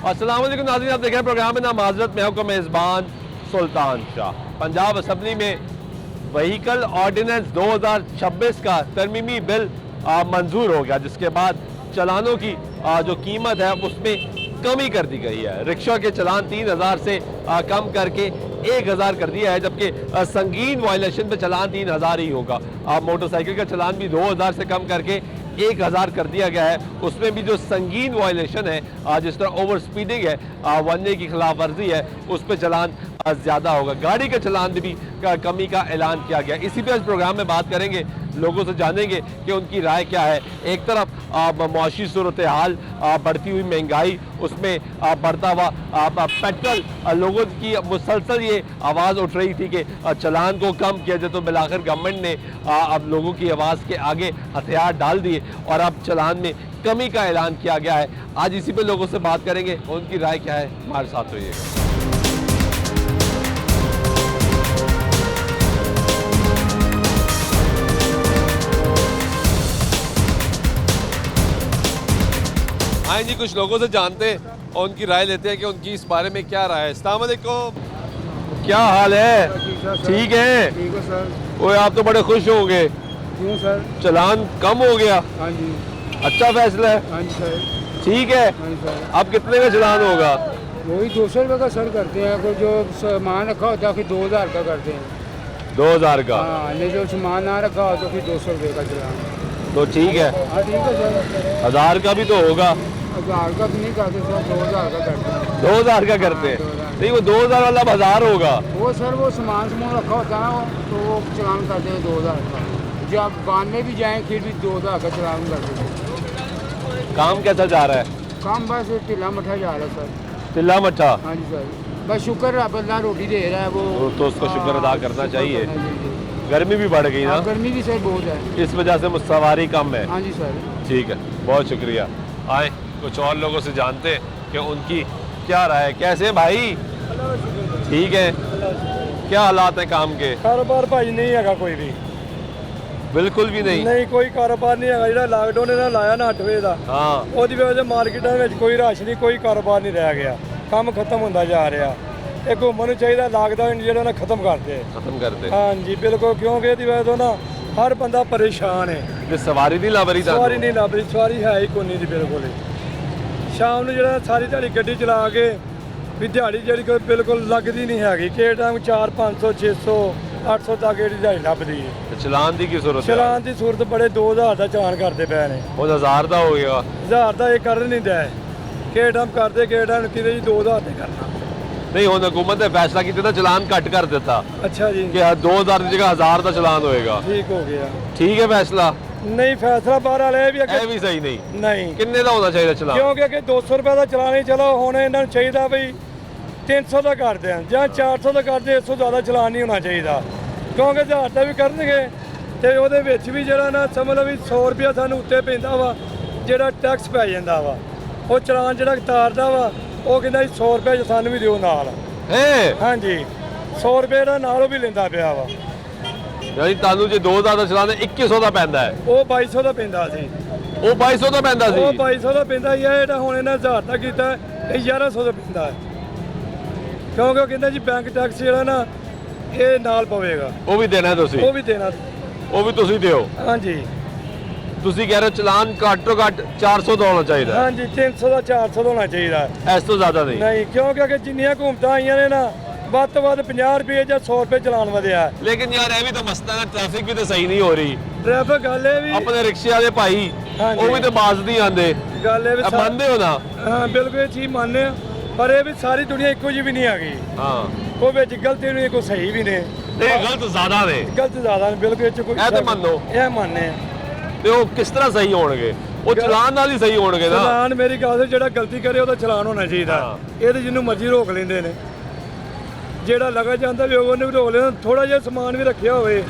अस्सलाम वालेकुम नाज़रीन, आप देख रहे हैं प्रोग्राम में नाम माजरत में हुक्म मेज़बान सुल्तान शाह। पंजाब असम्बली में व्हीकल ऑर्डिनेंस 2026 का तरमीमी बिल मंजूर हो गया, जिसके बाद चलानों की जो कीमत है उसमें कमी कर दी गई है। रिक्शा के चलान 3000 से कम करके 1000 कर दिया है, जबकि संगीन वायलेशन पे चलान 3000 ही होगा। मोटरसाइकिल का चलान भी 2000 से कम करके 1000 कर दिया गया है। उसमें भी जो संगीन वायलेशन है, जिस तरह ओवर स्पीडिंग है, वन वे की खिलाफ वर्जी है, उस पर चलान ज़्यादा होगा। गाड़ी के चलान भी कमी का ऐलान किया गया। इसी पे इस प्रोग्राम में बात करेंगे, लोगों से जानेंगे कि उनकी राय क्या है। एक तरफ मुआशी सूरत हाल, बढ़ती हुई महंगाई, उसमें बढ़ता हुआ पेट्रोल, लोगों की मुसलसल ये आवाज़ उठ रही थी कि चलान को कम किया जाए, तो बिलाखिर गवर्नमेंट ने अब लोगों की आवाज़ के आगे हथियार डाल दिए और अब चलान में कमी का ऐलान किया गया है। आज इसी पे लोगों से बात करेंगे, उनकी राय क्या है, हमारे साथ रहिएगा। हाँ जी, कुछ लोगों से जानते हैं और उनकी राय लेते हैं कि उनकी इस बारे में क्या राय है। अस्सलाम वालेकुम, क्या हाल है? ठीक है। ठीक है सर। ओए, आप तो बड़े खुश होंगे, क्यों सर? चलान कम हो गया। हाँ जी। अच्छा फैसला है। हाँ जी सर। ठीक है। हाँ जी सर। अब कितने का चलान होगा? वही 200 रुपये का सर करते हैं। कोई जो सामान रखा होता है फिर 2000 का करते हैं। 2000 का? हाँ, नहीं जो सामान ना रखा हो तो फिर 200 रुपये का चलान। तो ठीक है। हाँ ठीक है सर। 1000 का भी तो होगा। 1000 का भी नहीं करते सर, 2000 का करते हैं। 2000 का करते हैं? 2000। नहीं, वो 2000 वाला 1000 होगा। वो सर वो सामान रखा होता है ना, तो वो चलान करते हैं 2000 का। जब बांध में भी जाएँ फिर भी 2000 का चलान करते हैं। काम कैसा जा रहा है? काम बस ढीला मठा जा रहा है सर। ढीला मट्ठा? हाँ जी सर, बस शुक्र है अल्लाह रोटी दे रहा है वो तो उसको शुक्र अदा करना शुक्र चाहिए। करना चाहिए। गर्मी भी बढ़ गई ना, गर्मी भी सर बहुत है, इस वजह से सवारी कम है। हाँ जी सर। ठीक है, बहुत शुक्रिया। आए कुछ और लोगों से जानते हैं कि उनकी क्या राय है। कैसे हैं भाई? ठीक है। क्या हालात है काम के? ਕਾਰੋਬਾਰ ਭਾਈ ਨਹੀਂ ਹੈਗਾ ਕੋਈ ਵੀ, बिल्कुल भी नहीं। ਨਹੀਂ ਕੋਈ ਕਾਰੋਬਾਰ ਨਹੀਂ ਹੈਗਾ। ਜਿਹੜਾ ਲਾਕਡਾਊਨ ਇਹਨਾਂ ਲਾਇਆ ਨਾ 8 ਵਜੇ ਦਾ, हाँ, ਉਹਦੀ ਵਜ੍ਹਾ ਤੋਂ ਮਾਰਕੀਟਾਂ ਵਿੱਚ ਕੋਈ ਰਸ਼ ਨਹੀਂ, ਕੋਈ ਕਾਰੋਬਾਰ ਨਹੀਂ ਰਹਿ ਗਿਆ, ਕੰਮ ਖਤਮ ਹੁੰਦਾ ਜਾ ਰਿਹਾ। ਇਹ ਘੁੰਮਣ ਨੂੰ ਚਾਹੀਦਾ, ਲਾਕਡਾਊਨ ਜਿਹੜਾ ਨਾ ਖਤਮ ਕਰ ਦੇ। खत्म कर दे। ਹਾਂਜੀ ਬਿਲਕੁਲ, ਕਿਉਂਕਿ ਇਹਦੀ ਵਜ੍ਹਾ ਤੋਂ ਨਾ ਹਰ ਬੰਦਾ ਪਰੇਸ਼ਾਨ ਹੈ। ये सवारी नहीं ला रही था? ਸਵਾਰੀ ਨਹੀਂ ਲੱਭ ਰਹੀ, ਸਵਾਰੀ ਹੈ ਹੀ ਕੋਈ ਨਹੀਂ ਦੀ ਬਿਲਕੁਲ ਹੀ। ਸ਼ਾਮ ਨੂੰ ਜਿਹੜਾ ਸਾਰੀ ਦਿਹਾੜੀ ਗੱਡੀ ਚਲਾ ਕੇ ਵੀ ਦਿਹਾੜੀ ਜਿਹੜੀ ਕੋਈ ਬਿਲਕੁਲ ਲੱਗਦੀ ਨਹੀਂ ਹੈਗੀ। ਕਿਸੇ ਟਾਈਮ 400 500 600 800 ਤੱਕ ਜਿਹੜੀ ਦਿਹਾੜੀ ਲੱਭਦੀ ਹੈ। चलान दी की जरूरत है? ਚਲਾਨ ਦੀ ਸੂਰਤ ਬੜੇ 2000 ਦਾ ਚਲਾਨ ਕਰਦੇ ਪਏ ਨੇ। वो 1000 का हो गया। 1000 ਦਾ ਇਹ ਕਰ ਨਹੀਂ ਦਿਆ, ਕਿਹੜੇ ਟਾਈਮ ਕਰਦੇ ਕਿਹੜੇ ਟਾਈਮ ਕਿਤੇ ਜੀ 2000 ਤੇ ਕਰਨਾ। नहीं, हुण हुकूमत ने फैसला किया था चलान घट कर देता ਅੱਛਾ ਜੀ, कि 2000 की जगह 1000 का चलान होएगा। ਠੀਕ ਹੋ ਗਿਆ। ठीक है फैसला? ਨਹੀਂ ਫੈਸਲਾ ਬਾਹਰ ਵਾਲੇ ਵੀ ये ਅੱਗੇ भी सही नहीं। ਨਹੀਂ, किन्ने का होना चाहिए चलान? ਕਿਉਂਕਿ ਅੱਗੇ 200 ਰੁਪਏ ਦਾ ਚਲਾਨ ਹੀ ਚਲੋ, ਹੁਣ ਇਹਨਾਂ ਨੂੰ ਚਾਹੀਦਾ ਬਈ 300 ਦਾ ਕਰ ਦੇਣ ਜਾਂ 400 ਦਾ ਕਰਦੇ। ਇਸ ਤੋਂ ਜ਼ਿਆਦਾ ਚਲਾਨ ਨਹੀਂ ਹੋਣਾ ਚਾਹੀਦਾ, ਕਿਉਂਕਿ 1000 ਦਾ ਵੀ ਕਰਨਗੇ ਤੇ ਉਹਦੇ ਵਿੱਚ ਵੀ ਜਿਹੜਾ ਨਾ ਸਮਝ ਲਓ ਵੀ 100 ਰੁਪਏ ਸਾਨੂੰ ਉੱਤੇ ਪੈਂਦਾ ਵਾ, ਜਿਹੜਾ ਟੈਕਸ ਪੈ ਜਾਂਦਾ ਵਾ। ਉਹ ਚਲਾਨ ਜਿਹੜਾ ਤਾਰਦਾ ਵਾ ਉਹ ਕਹਿੰਦਾ ਜੀ 100 ਰੁਪਏ ਸਾਨੂੰ ਵੀ ਦਿਓ ਨਾਲ। है ਹਾਂਜੀ 100 ਰੁਪਏ ਦਾ ਨਾਲ ਉਹ ਵੀ ਲੈਂਦਾ ਪਿਆ ਵਾ। यानी तानू जो 2000 का चलान है 2100 का पैंदा है। ਉਹ 2200 ਦਾ ਪੈਂਦਾ ਸੀ, वो 2200 का पैंदा सी। ਉਹ 2200 ਦਾ ਪੈਂਦਾ ਹੀ ਆ। ਜਿਹੜਾ ਹੁਣ ਇਹਨਾਂ 1000 ਦਾ ਕੀਤਾ ਇਹ 1100 ਦਾ ਪੈਂਦਾ ਹੈ, ਕਿਉਂਕਿ ਉਹ ਕਹਿੰਦਾ ਜੀ ਬੈਂਕ ਟੈਕਸ ਜਿਹੜਾ ਨਾ ਇਹ ਨਾਲ ਪਵੇਗਾ, वो भी देना है तुसी? ਉਹ ਵੀ ਦੇਣਾ। वो भी तुसी दियो? ਹਾਂਜੀ तुसी कह रहे हो चलान घट्टो घट 400 का होना चाहिए? ਹਾਂਜੀ 300 ਦਾ 400 ਦਾ ਹੋਣਾ ਚਾਹੀਦਾ। इस तो ज्यादा नहीं? ਨਹੀਂ, ਕਿਉਂਕਿ ਅੱਗੇ ਜਿੰਨੀਆਂ ਘੁੰਮਤਾਂ ਆਈਆਂ ਨੇ ਨਾ, ਵੱਧ ਤੋਂ ਵੱਧ 50 ਰੁਪਏ ਜਾਂ 100 ਰੁਪਏ ਚਲਾਨ ਵਧਿਆ। लेकिन यार ये भी तो मसला है, ट्रैफिक भी तो सही नहीं हो रही। ਟ੍ਰੈਫਿਕ ਗੱਲ ਇਹ ਵੀ अपने रिक्शे वाले भाई हाँ वो जी। भी तो बाज नहीं आते। ਗੱਲ ਇਹ ਵੀ अब मानते हो ना? ਹਾਂ ਬਿਲਕੁਲ ਇਹ ਚੀਜ਼ ਮੰਨਦੇ ਆ, ਪਰ ਇਹ ਵੀ ਸਾਰੀ ਦੁਨੀਆ ਇੱਕੋ ਜਿਹੀ ਵੀ ਨਹੀਂ ਆ ਗਈ। हाँ, ਕੋਈ ਵਿੱਚ ਗਲਤੀ ਨਹੀਂ, ਕੋਈ ਸਹੀ ਵੀ ਨੇ। नहीं गलत ज्यादा ने। ਗਲਤ ਜ਼ਿਆਦਾ ਨੇ ਬਿਲਕੁਲ, ਇਹ 'ਚ ਕੋਈ ਇਹ ਤਾਂ ਸ਼ੱਕ- ਮੰਨੋ। ਇਹ ਮੰਨਦੇ ਆ। ਤੇ ਉਹ ਕਿਸ ਤਰ੍ਹਾਂ ਸਹੀ ਹੋਣਗੇ? ਉਹ ਚਲਾਨ ਨਾਲ ਹੀ ਸਹੀ ਹੋਣਗੇ ਨਾ। ਚਲਾਨ ਮੇਰੀ ਗੱਲ से ਜਿਹੜਾ ਗਲਤੀ ਕਰੇ ਉਹਦਾ ਚਲਾਨ ਹੋਣਾ ਚਾਹੀਦਾ। ਹਾਂ। ਇਹ ਤੇ ਜਿਹਨੂੰ ਮਰਜ਼ੀ ਰੋਕ ਲੈਂਦੇ ਨੇ, ਜਿਹੜਾ ਲਗਾ ਜਾਂਦਾ ਵੀ ਉਹਨੇ ਵੀ ਰੋਕ ਲੈਣਾ। ਥੋੜਾ ਜਿਹਾ ਸਮਾਨ ਵੀ ਰੱਖਿਆ ਹੋਵੇ,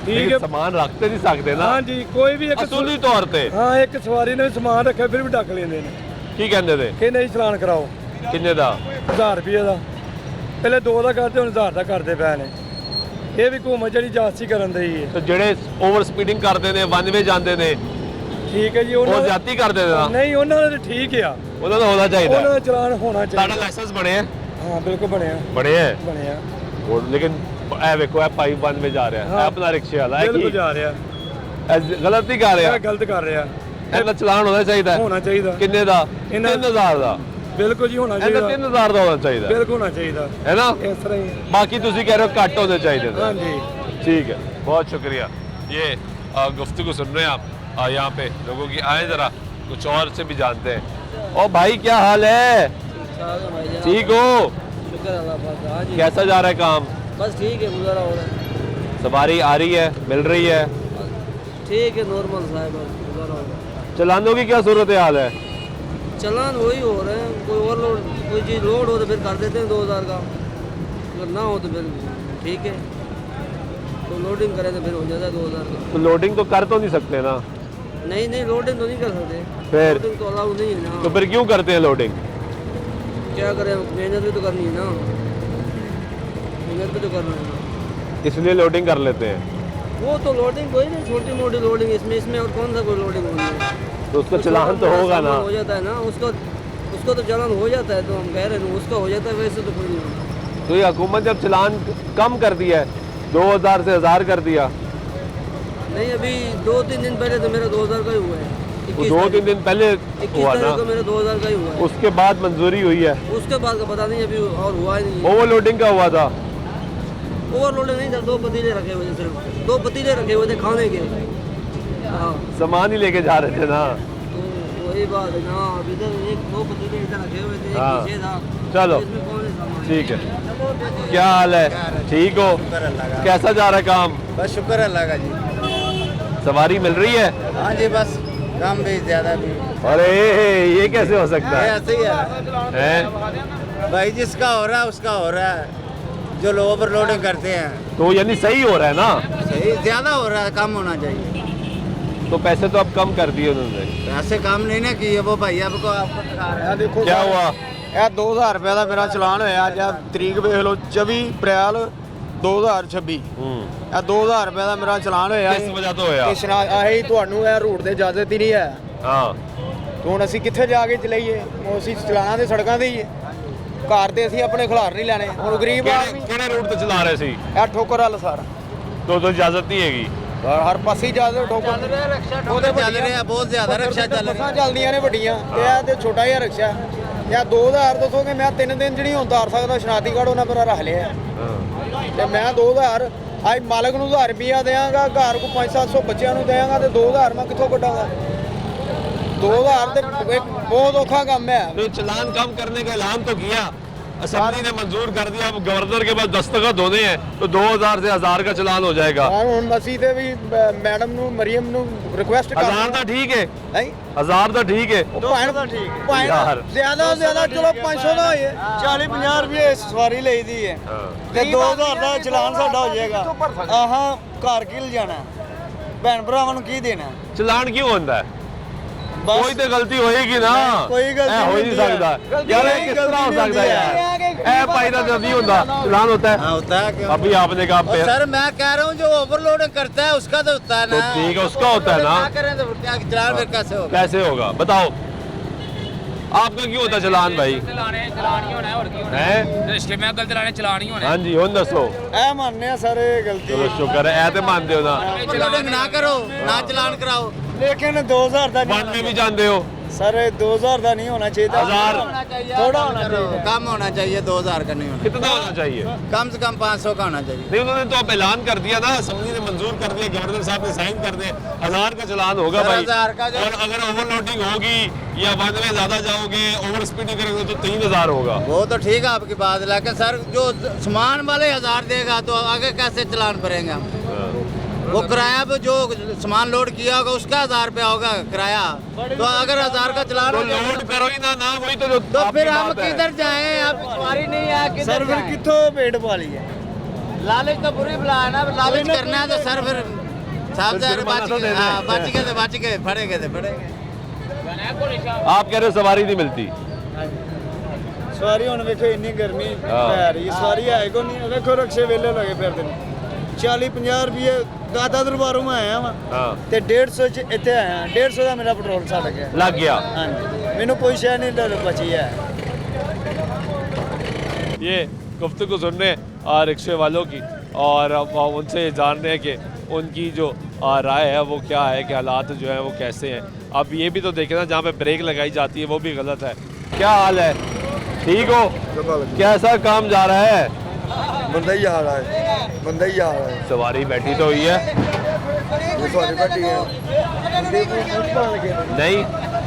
ਠੀਕ लेकिन है। सामान रखते नहीं सकते ना ਹਾਂਜੀ ਕੋਈ ਵੀ ਇੱਕ असूली तौर पे। ਹਾਂ ਇੱਕ ਸਵਾਰੀ ਨੇ ਸਮਾਨ ਰੱਖਿਆ ਫਿਰ ਵੀ ਡੱਕ ਲੈਂਦੇ ਨੇ की कहते थे? ਕਿ ਨਹੀਂ ਚਲਾਨ ਕਰਾਓ। किन्ने दा? 1000 ਰੁਪਏ ਦਾ, ਪਹਿਲੇ 2 ਦਾ ਕਰਦੇ ਹੁਣ 1000 ਦਾ ਕਰਦੇ ਪਏ ਨੇ। ਇਹ ਵੀ ਘੁੰਮਣ ਜਿਹੜੀ ਜਾਸਤੀ ਕਰਨ ਦੀ ਹੈ। तो ਜਿਹੜੇ ओवर स्पीडिंग करते ने, वन वे जाते ने, ਠੀਕ ਹੈ ਜੀ, वो ਉਹਨਾਂ ज्यादा करते ने ना? ਨਹੀਂ ਉਹਨਾਂ ਦਾ ਤਾਂ ਠੀਕ ਆ, ਉਹਨਾਂ ਦਾ ਹੋਣਾ ਚਾਹੀਦਾ ਉਹਨਾਂ ਦਾ ਚਲਾਨ ਹੋਣਾ ਤੁਹਾਡਾ ਚਾਹੀਦਾ। ਲਾਇਸੈਂਸ ਬਣੇ ਹੈ ਹਾਂ ਬਿਲਕੁਲ ਬਣਿਆ ਬਣੇ ਹੈ ਬਣਿਆ और लेकिन ए देखो ए पाइप बंद में जा रहा है हाँ। ए अपना रिक्शे वाला है ਬਿਲਕੁਲ कि ਜਾ ਰਿਹਾ गलत नहीं कर रहा ਇਹ ਗਲਤ ਕਰ ਰਿਹਾ ਇਹਦਾ ਚਲਾਨ ਹੋਣਾ ਚਾਹੀਦਾ ਹੈ। ਹੋਣਾ ਚਾਹੀਦਾ ਕਿੰਨੇ ਦਾ ਇਹਨਾਂ- 3000 ਦਾ ਬਿਲਕੁਲ ਜੀ ਹੋਣਾ ਇਹਦਾ ਚਾਹੀਦਾ 3000 ਦਾ ਹੋਣਾ ਚਾਹੀਦਾ ਬਿਲਕੁਲ ਹੋਣਾ ਚਾਹੀਦਾ है ना ਇਸ ਤਰ੍ਹਾਂ ਹੀ ਹੈ। बाकी तुसी कह रहे हो घट होने चाहिए थे। ਹਾਂਜੀ ठीक है बहुत शुक्रिया ये गुफ्तगू सुन रहे हैं आप यहाँ पे लोगों की आए जरा कुछ और से भी जानते हैं ओ भाई क्या हाल है ठीक हो शुक्र अल्लाह पाक का। हाँ जी कैसा जा रहा है काम बस ठीक है गुजारा हो रहा है सवारी आ रही है मिल रही है ठीक है नॉर्मल साहब बस गुजारा हो रहा है चलानों की क्या सूरत हाल है चलान वही हो रहे हैं कोई और लोड कोई चीज़ लोड हो तो फिर कर देते हैं 2000 का अगर ना हो तो फिर ठीक है तो लोडिंग करें तो फिर हो जाता है 2000 का तो लोडिंग तो कर तो नहीं सकते ना नहीं नहीं लोडिंग तो नहीं कर सकते फिर? लोडिंग तो अलाउ नहीं है ना तो फिर क्यों करते हैं लोडिंग क्या करें मेहनत भी तो करनी है ना मेहनत भी तो करना है ना इसलिए लोडिंग कर लेते हैं वो तो लोडिंग कोई नहीं छोटी मोटी लोडिंग इसमें और कौन सा कोई लोडिंग होनी है तो उसका चलान तो होगा ना हो जाता है ना उसको तो चलान हो जाता है तो हम कह रहे हैं उसका हो जाता है वैसे तो कोई नहीं होता तो ये हुकूमत जब चलान कम कर दिया है 2000 से 1000 कर दिया नहीं अभी 2-3 दिन पहले तो मेरा 2000 का ही हुआ है वो 2-3 दिन पहले 21 हुआ ना तारीख को मेरा 2000 का ही हुआ है उसके बाद मंजूरी हुई है उसके बाद का पता नहीं अभी और हुआ ही नहीं है ओवरलोडिंग का हुआ था ओवरलोड नहीं था 2 पतीले रखे हुए थे सिर्फ 2 पतीले रखे हुए थे खाने के हाँ सामान ही लेके जा रहे थे ना तो वही बात है ना अभी इधर 2 पतीले इधर रखे हुए थे एक हाँ। पीछे था चलो। तो इसमें कौन है सामान ठीक है क्या हाल है ठीक हो कैसा जा रहा है काम बस शुक्र अल्लाह का जी। सवारी मिल रही है हाँ जी बस कम भी ज्यादा भी अरे ये कैसे हो सकता है ऐसे ही है हैं? भाई जिसका हो रहा है उसका हो रहा है जो लोग ओवरलोडिंग करते हैं तो यानी सही हो रहा है ना सही ज्यादा हो रहा है कम होना चाहिए तो पैसे तो अब कम कर दिए उन्होंने ऐसे काम नहीं ना किए वो भैया को आपको दिखा रहे हैं देखो क्या हुआ ਇਹ 2000 ਰੁਪਏ ਦਾ ਮੇਰਾ ਚਲਾਨ ਹੋਇਆ ਅੱਜ ਆਹ ਤਰੀਕ ਵੇਖ ਲਓ 24 ਅਪ੍ਰੈਲ 2026 ਇਹ 2000 ਰੁਪਏ ਦਾ ਮੇਰਾ ਚਲਾਨ ਹੋਇਆ किस वजह तो होया ਕਿਸ਼ਨਾ ਆਹੀ ਤੁਹਾਨੂੰ ਇਹ ਰੂਟ ਦੇ ਇਜਾਜ਼ਤ ਹੀ ਨਹੀਂ ਹੈ हाँ ਤੇ ਹੁਣ ਅਸੀਂ ਕਿੱਥੇ ਜਾ ਕੇ ਚਲਾਈਏ ਉਹ ਅਸੀਂ ਚਲਾਣਾ ਤੇ ਸੜਕਾਂ ਤੇ ਹੀ ਹੈ ਘਰ ਤੇ ਅਸੀਂ ਆਪਣੇ ਖਿਲਾਰ ਨਹੀਂ ਲੈਣੇ ਹੁਣ ਗਰੀਬ ਆਦਮੀ ਕਿਹੜੇ ਰੂਟ ਤੇ ਚਲਾ ਰਹੇ ਸੀ ਇਹ ਠੋਕਰ ਵਾਲਾ ਸਾਰਾ तो इजाजत नहीं हैगी ਹਰ ਪਾਸੇ ਇਜਾਜ਼ਤ ਠੋਕਰ ਚੱਲ ਰਿਹਾ ਰਿਕਸ਼ਾ ਠੋਕਰ ਚੱਲ ਰਿਹਾ ਬਹੁਤ ਜ਼ਿਆਦਾ ਰਿਕਸ਼ਾ ਚੱਲ ਰਿਹਾ ਬੱਸਾਂ ਚੱਲਦੀਆਂ ਨੇ ਵੱਡੀਆਂ ਤੇ ਇਹ ਤੇ ਛੋਟਾ ਜਿਹਾ ਰਿਕਸ਼ਾ ਇਹ 2000 ਦੱਸੋਗੇ ਮੈਂ 3 ਦਿਨ ਜਿਹੜੀ ਹੁਣ ਉਤਾਰ ਸਕਦਾ ਸ਼ਨਾਖਤੀ ਕਾਰਡ ਉਹਨਾਂ ਮੇਰਾ ਰੱਖ ਲਿਆ ਤੇ ਮੈਂ 2000 ਅੱਜ ਮਾਲਕ ਨੂੰ 1000 ਰੁਪਿਆ ਦੇਵਾਂਗਾ ਘਰ ਕੋ 500-700 ਬੱਚਿਆਂ ਨੂੰ ਦੇਵਾਂਗਾ ਤੇ 2000 ਮੈਂ ਕਿੱਥੋਂ ਕੱਢਾਂਗਾ 2000 ਤੇ ਇੱਕ ਬਹੁਤ ਔਖਾ ਕੰਮ ਹੈ तो चलान कम करने का ऐलान तो किया असेंबली ने मंजूर कर दिया अब गवर्नर के पास दस्तखत होने हैं तो 2000 से 1000 का चलान हो जाएगा ਹਾਂ ਹੁਣ ਅਸੀਂ ਤੇ ਵੀ ਮੈਡਮ ਨੂੰ ਮਰੀਮ ਨੂੰ ਰਿਕੁਐਸਟ ਕਰ 1000 तो ठीक है ਨਹੀਂ 1000 तो ठीक है ਭੈਣ ਦਾ ਠੀਕ ਯਾਰ। ਜ਼ਿਆਦਾ ਤੋਂ ਜ਼ਿਆਦਾ ਚਲੋ 500 ਦਾ ਹੋਏ 40-50 ਰੁਪਏ ਸਵਾਰੀ ਲਈਦੀ ਹੈ ਤੇ 2000 ਦਾ ਚਲਾਨ ਸਾਡਾ ਹੋ ਜਾਏਗਾ ਆਹਾਂ ਘਰ ਕੀ ਲਿਜਾਣਾ ਭੈਣ ਭਰਾਵਾਂ ਨੂੰ ਕੀ ਦੇਣਾ चलान क्यों होता है ਬਸ कोई तो गलती होएगी ना कोई गलती ऐ हो ही नहीं नहीं होती है। सकता गलती यार नहीं, ये किस तरह हो गलती सकता है नहीं यार ऐ भाई का नहीं होता चलान होता है हाँ होता है क्यों अभी आपने कहा पे सर मैं कह रहा हूँ जो ओवरलोड करता है उसका तो होता है तो ना ठीक है उसका होता है ना क्या करें तो क्या चलान फिर कैसे होगा कैसे होगा बताओ आपका क्यों होता चलान भाई है ਰਿਸ਼ਤੇ ਮੈਂ ਗਲਤ ਲਾਣੇ ਚਲਾਨ ਹੀ ਹੋਣੇ हाँ जी हुन दसो ਇਹ ਮੰਨਦੇ ਆ ਸਰ ਇਹ ਗਲਤੀ चलो शुक्र है ऐ ते मानते हो ना ओवरलोडिंग ना करो ना चलान कराओ लेकिन 2000 ਦਾ वन में भी जानते हो सर 2000 ਦਾ ਨਹੀਂ ਹੋਣਾ ਚਾਹੀਦਾ 1000 थोड़ा होना चाहिए कम होना चाहिए 2000 का नहीं होना कितना होना चाहिए कम से कम 500 का होना चाहिए नहीं उन्होंने तो अब ऐलान कर दिया ना असेंबली ने मंजूर कर दिया गवर्नर साहब ने साइन कर दिए 1000 का चलान होगा सर, भाई 1000 का जो- और अगर ओवरलोडिंग होगी या वन में ज्यादा जाओगे ओवर स्पीडिंग करोगे तो 3000 होगा वो तो ठीक है आपकी बात लेकिन सर जो सामान वाले 1000 देगा तो आगे कैसे चलान भरेंगे हम वो किराया भी जो सामान लोड किया होगा उसका 1000 रुपया होगा किराया तो अगर 1000 का चलान तो हो जाएगा, लोड करो ही ना वही तो जो तो आपकी फिर हम बात है। किधर जाएं आप सवारी नहीं है किधर सर फिर कितो पेट वाली है लालच तो बुरी बला है ना लालच करना है तो सर फिर साहब फिर बच जुर्माना तो देना है। बच गए फड़ेंगे तो फड़ेंगे आप कह रहे हो सवारी नहीं मिलती ਸਵਾਰੀ ਹੁਣ ਵੇਖੋ ਇੰਨੀ ਗਰਮੀ ਹਾਂ। ਪੈ ਰਹੀ ਸਵਾਰੀ ਹੈ ਕੋ ਨਹੀਂ ਵੇਖੋ ਰਕਸ਼ੇ ਵੇਲੇ ਲੱਗੇ ਫਿਰਦੇ ਨੇ 40-50 ਰੁਪਏ ਦਾਦਾ ਦਰਬਾਰੋਂ ਮੈਂ ਆਇਆ ਵਾਂ हाँ ਤੇ 150 ਚ ਇੱਥੇ ਆਇਆ 150 ਦਾ ਮੇਰਾ ਪੈਟਰੋਲ ਸੜ ਗਿਆ लग गया। ਹਾਂਜੀ ਮੈਨੂੰ ਕੋਈ ਸ਼ੈ ਨਹੀਂ ਬਚੀ ਹੈ ये गुफ्तगू सुन रहे हैं रिक्शे वालों की और अब हम उनसे जान रहे हैं कि उनकी जो राय है वो क्या है कि हालात जो है वो कैसे हैं। अब ये भी तो देखें ना जहाँ पे ब्रेक लगाई जाती है वो भी गलत है। क्या हाल है, ठीक हो? कैसा काम जा रहा है? बंदा ही आ रहा है, बंदा ही आ रहा है। सवारी बैठी तो हुई है? वो सॉरी बैठी है नहीं,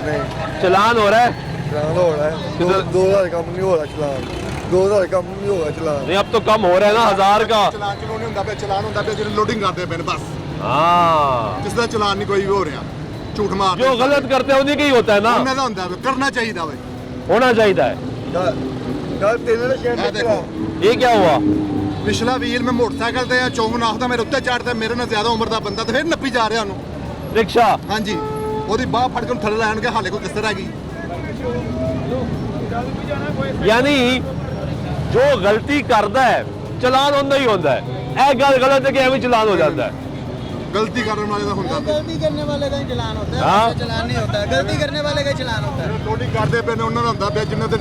नहीं चलान हो रहा है? चलान हो रहा है। किधर- 2000 कम नहीं हो रहा चलान, 2000 कम नहीं हो रहा चलान। नहीं अब तो कम हो रहा है ना 1000 का। ਚਲਾਨ ਚਲੋ ਨਹੀਂ ਹੁੰਦਾ ਪਿਆ ਚਲਾਨ ਹੁੰਦਾ ਪਿਆ ਜਿਹੜੇ ਲੋਡਿੰਗ ਕਰਦੇ ਪਏ ਨੇ ਬਸ हाँ ਜਿਸ ਦਾ ਚਲਾਨ ਨਹੀਂ ਕੋਈ ਵੀ ਹੋ ਰਿਹਾ ਝੂਠ ਮਾਰ जो गलत करते हैं उन्हीं का ही होता है ना, ਉਹਨਾਂ ਦਾ ਹੁੰਦਾ ਵਾ, ਕਰਨਾ ਚਾਹੀਦਾ ਵੇ होना चाहिए है। ਗੱਲ ਤੇਰੇ ਨਾਲ ਸ਼ੇਅਰ ਇਹ ਦੇਖੋ ये क्या हुआ? ਪਿਛਲਾ ਵੀਲ ਮੈਂ ਮੋਟਰਸਾਈਕਲ ਤੇ ਆ ਚੌਂਕ ਨਾਖਦਾ ਮੇਰੇ ਉੱਤੇ ਚੜਦਾ ਮੇਰੇ ਨਾਲ ਜ਼ਿਆਦਾ ਉਮਰ ਦਾ ਬੰਦਾ ਤੇ ਫਿਰ ਨੱਪੀ ਜਾ ਰਿਹਾ ਉਹਨੂੰ रिक्शा ਹਾਂਜੀ ਉਹਦੀ ਬਾਹ ਫੜ ਕੇ ਉਹਨੂੰ ਥੱਲੇ ਲੈਣਗੇ ਹਾਲੇ ਕੋਈ ਕਿਸਰ ਹੈਗੀ यानी जो गलती करता है चलान होना ही होता है। ए गल गलत है कि एवं चलान हो जाता है। ਗਲਤੀ ਕਰਨ ਵਾਲੇ ਦਾ ਹੁੰਦਾ ਪਿਆ गलती करने वाले का ही चलान होता है हाँ। उसका चलान नहीं होता है गलती करने वाले का ही चलान होता है ਲੋਡਿੰਗ ਕਰਦੇ ਪਏ ਨੇ ਉਹਨਾਂ ਦਾ ਹੁੰਦਾ ਪਿਆ ਜਿੰਨਾਂ ਦੇ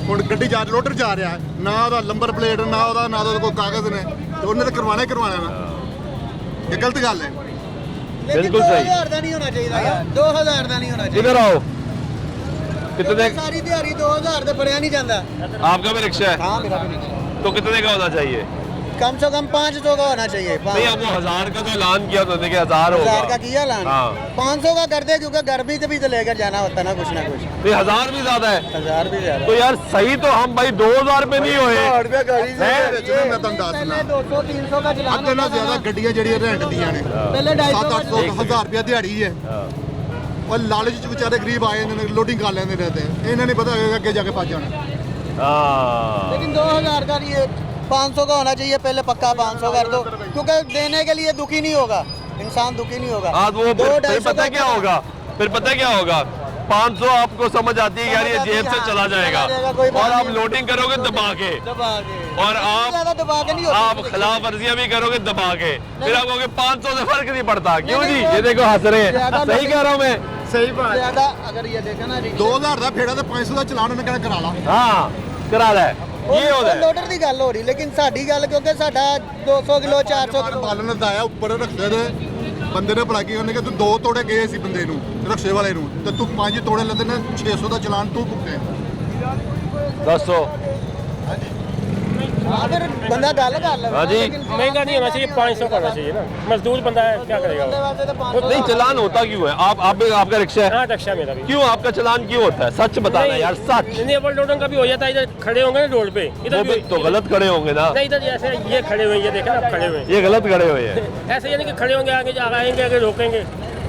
ਹੁਣ ਗੱਡੀ ਜਾ ਲੋਡਰ ਜਾ ਰਿਹਾ ਹੈ, ਨਾ ਉਹਦਾ ਨੰਬਰ ਪਲੇਟ ਨਾ ਉਹਦਾ ਕੋਈ ਕਾਗਜ਼ ਨੇ ਤੇ ਉਹਨੇ ਤਾਂ ਕਰਵਾਣਾ ਹੀ ਕਰਵਾਣਾ ਨਾ ਇਹ ਗਲਤ ਗੱਲ ਹੈ लेकिन बिल्कुल सही। 2000 का नहीं होना चाहिए यार 2000 का नहीं होना चाहिए इधर आओ। कितने सारी दिहाड़ी 2000 से पड़िया नहीं जाता आपका भी रिक्शा है? हाँ मेरा भी नहीं तो कितने का होना चाहिए? कम से कम 500 का होना चाहिए नहीं अब वो 1000 का तो ऐलान किया तो देखिए 1000 होगा। 1000 का किया लान हाँ। 500 का कर दे क्योंकि गर्मी से भी तो लेकर जाना होता है ना कुछ नहीं 1000 भी ज्यादा है 1000 भी ज्यादा तो यार सही तो हम भाई 2000 पे नहीं होए। 1000 ਰੁਪਏ ਗਾੜੀ ਦੇ हैं? ਵਿੱਚ ਨਾ ਮੈਂ ਤੁਹਾਨੂੰ ਦੱਸਣਾ 200 300 का चलान ਅੱਧੇ ਨਾਲ ਜ਼ਿਆਦਾ ਗੱਡੀਆਂ ਜਿਹੜੀਆਂ ਰੈਂਟ ਦੀਆਂ ਨੇ पहले 250 7-800 1000 ਰੁਪਏ ਦਿਹਾੜੀ ਹੈ ਉਹ ਲਾਲਚ ਚ ਵਿਚਾਰੇ ਗਰੀਬ ਆਏ ਜਾਂਦੇ ਨੇ ਲੋਡਿੰਗ ਕਰ ਲੈਂਦੇ ਨੇ ਤੇ ਇਹਨਾਂ ਨਹੀਂ ਪਤਾ ਹੋਏਗਾ ਅੱਗੇ ਜਾ ਕੇ ਭੱਜ ਜਾਣਾ हाँ लेकिन 2000 का ये 500 का होना चाहिए पहले पक्का 500 कर दो क्योंकि देने के लिए दुखी नहीं होगा इंसान दुखी नहीं होगा आज वो दो फिर 250 पता का क्या होगा, फिर पता क्या होगा 500 आपको समझ आती है यार ये समझ आती जेब है, से हाँ, चला जाएगा चला जाएगा, कोई बात और आप नहीं। लोडिंग करोगे दबा के दबा के और ज्यादा दबा के नहीं होता आप खिलाफ वर्जियां भी करोगे दबा के फिर आप कहोगे 500 से फर्क नहीं पड़ता। क्यों नहीं, जी वो- ये देखो हंस रहे हैं, ज्यादा सही कह रहा हूँ मैं। ਸਹੀ ਬਾਤ ज्यादा अगर ये देखा ना 2000 ਦਾ ਫੇੜਾ ਤੇ 500 ਦਾ ਚਲਾਨ ਉਹਨੇ ਕਹਿੰਦਾ ਕਰਾ ਲਾ हाँ करा रहा है ये होता है। ਲੋਡਰ ਦੀ ਗੱਲ ਹੋ ਰਹੀ ਲੇਕਿਨ ਸਾਡੀ ਗੱਲ ਕਿਉਂਕਿ ਸਾਡਾ 200 ਕਿਲੋ 400 ਕਿਲੋ ਬਾਲਣ ਦਾ ਆਇਆ ਉੱਪਰ ਰੱਖਦੇ ਨੇ ਬੰਦੇ ਨੇ ਭਲਾ ਕੀ ਉਹਨੇ ਕਿ ਤੂੰ 2 ਤੋੜੇ ਗਏ ਸੀ ਬੰਦੇ ਨੂੰ ਰਕਸ਼ੇ ਵਾਲੇ ਨੂੰ ਤੇ ਤੂੰ 5 ਤੋੜੇ ਲੈਂਦੇ ਨੇ 600 ਦਾ ਚਲਾਨ ਤੂੰ ਭੁਗਤੇ 200 हाँ फिर बंदा गल कर ले हाँ जी। महंगा नहीं होना चाहिए 500 का होना चाहिए ना मजदूर बंदा है क्या करेगा वो? नहीं चलान होता क्यों है? आप आपका रिक्शा है हाँ रक्षा मेरा भी क्यों आपका चलान क्यों होता है? सच बताना यार सच। नहीं ओवर लोडिंग का भी हो जाता है इधर खड़े होंगे ना रोड पे इधर वो भी भी तो गलत खड़े होंगे ना, नहीं इधर ऐसे ये खड़े हुए हैं, ये देखा ना खड़े हुए हैं। ये गलत खड़े हुए हैं। ऐसे यानी कि खड़े होंगे आगे आएंगे आगे रोकेंगे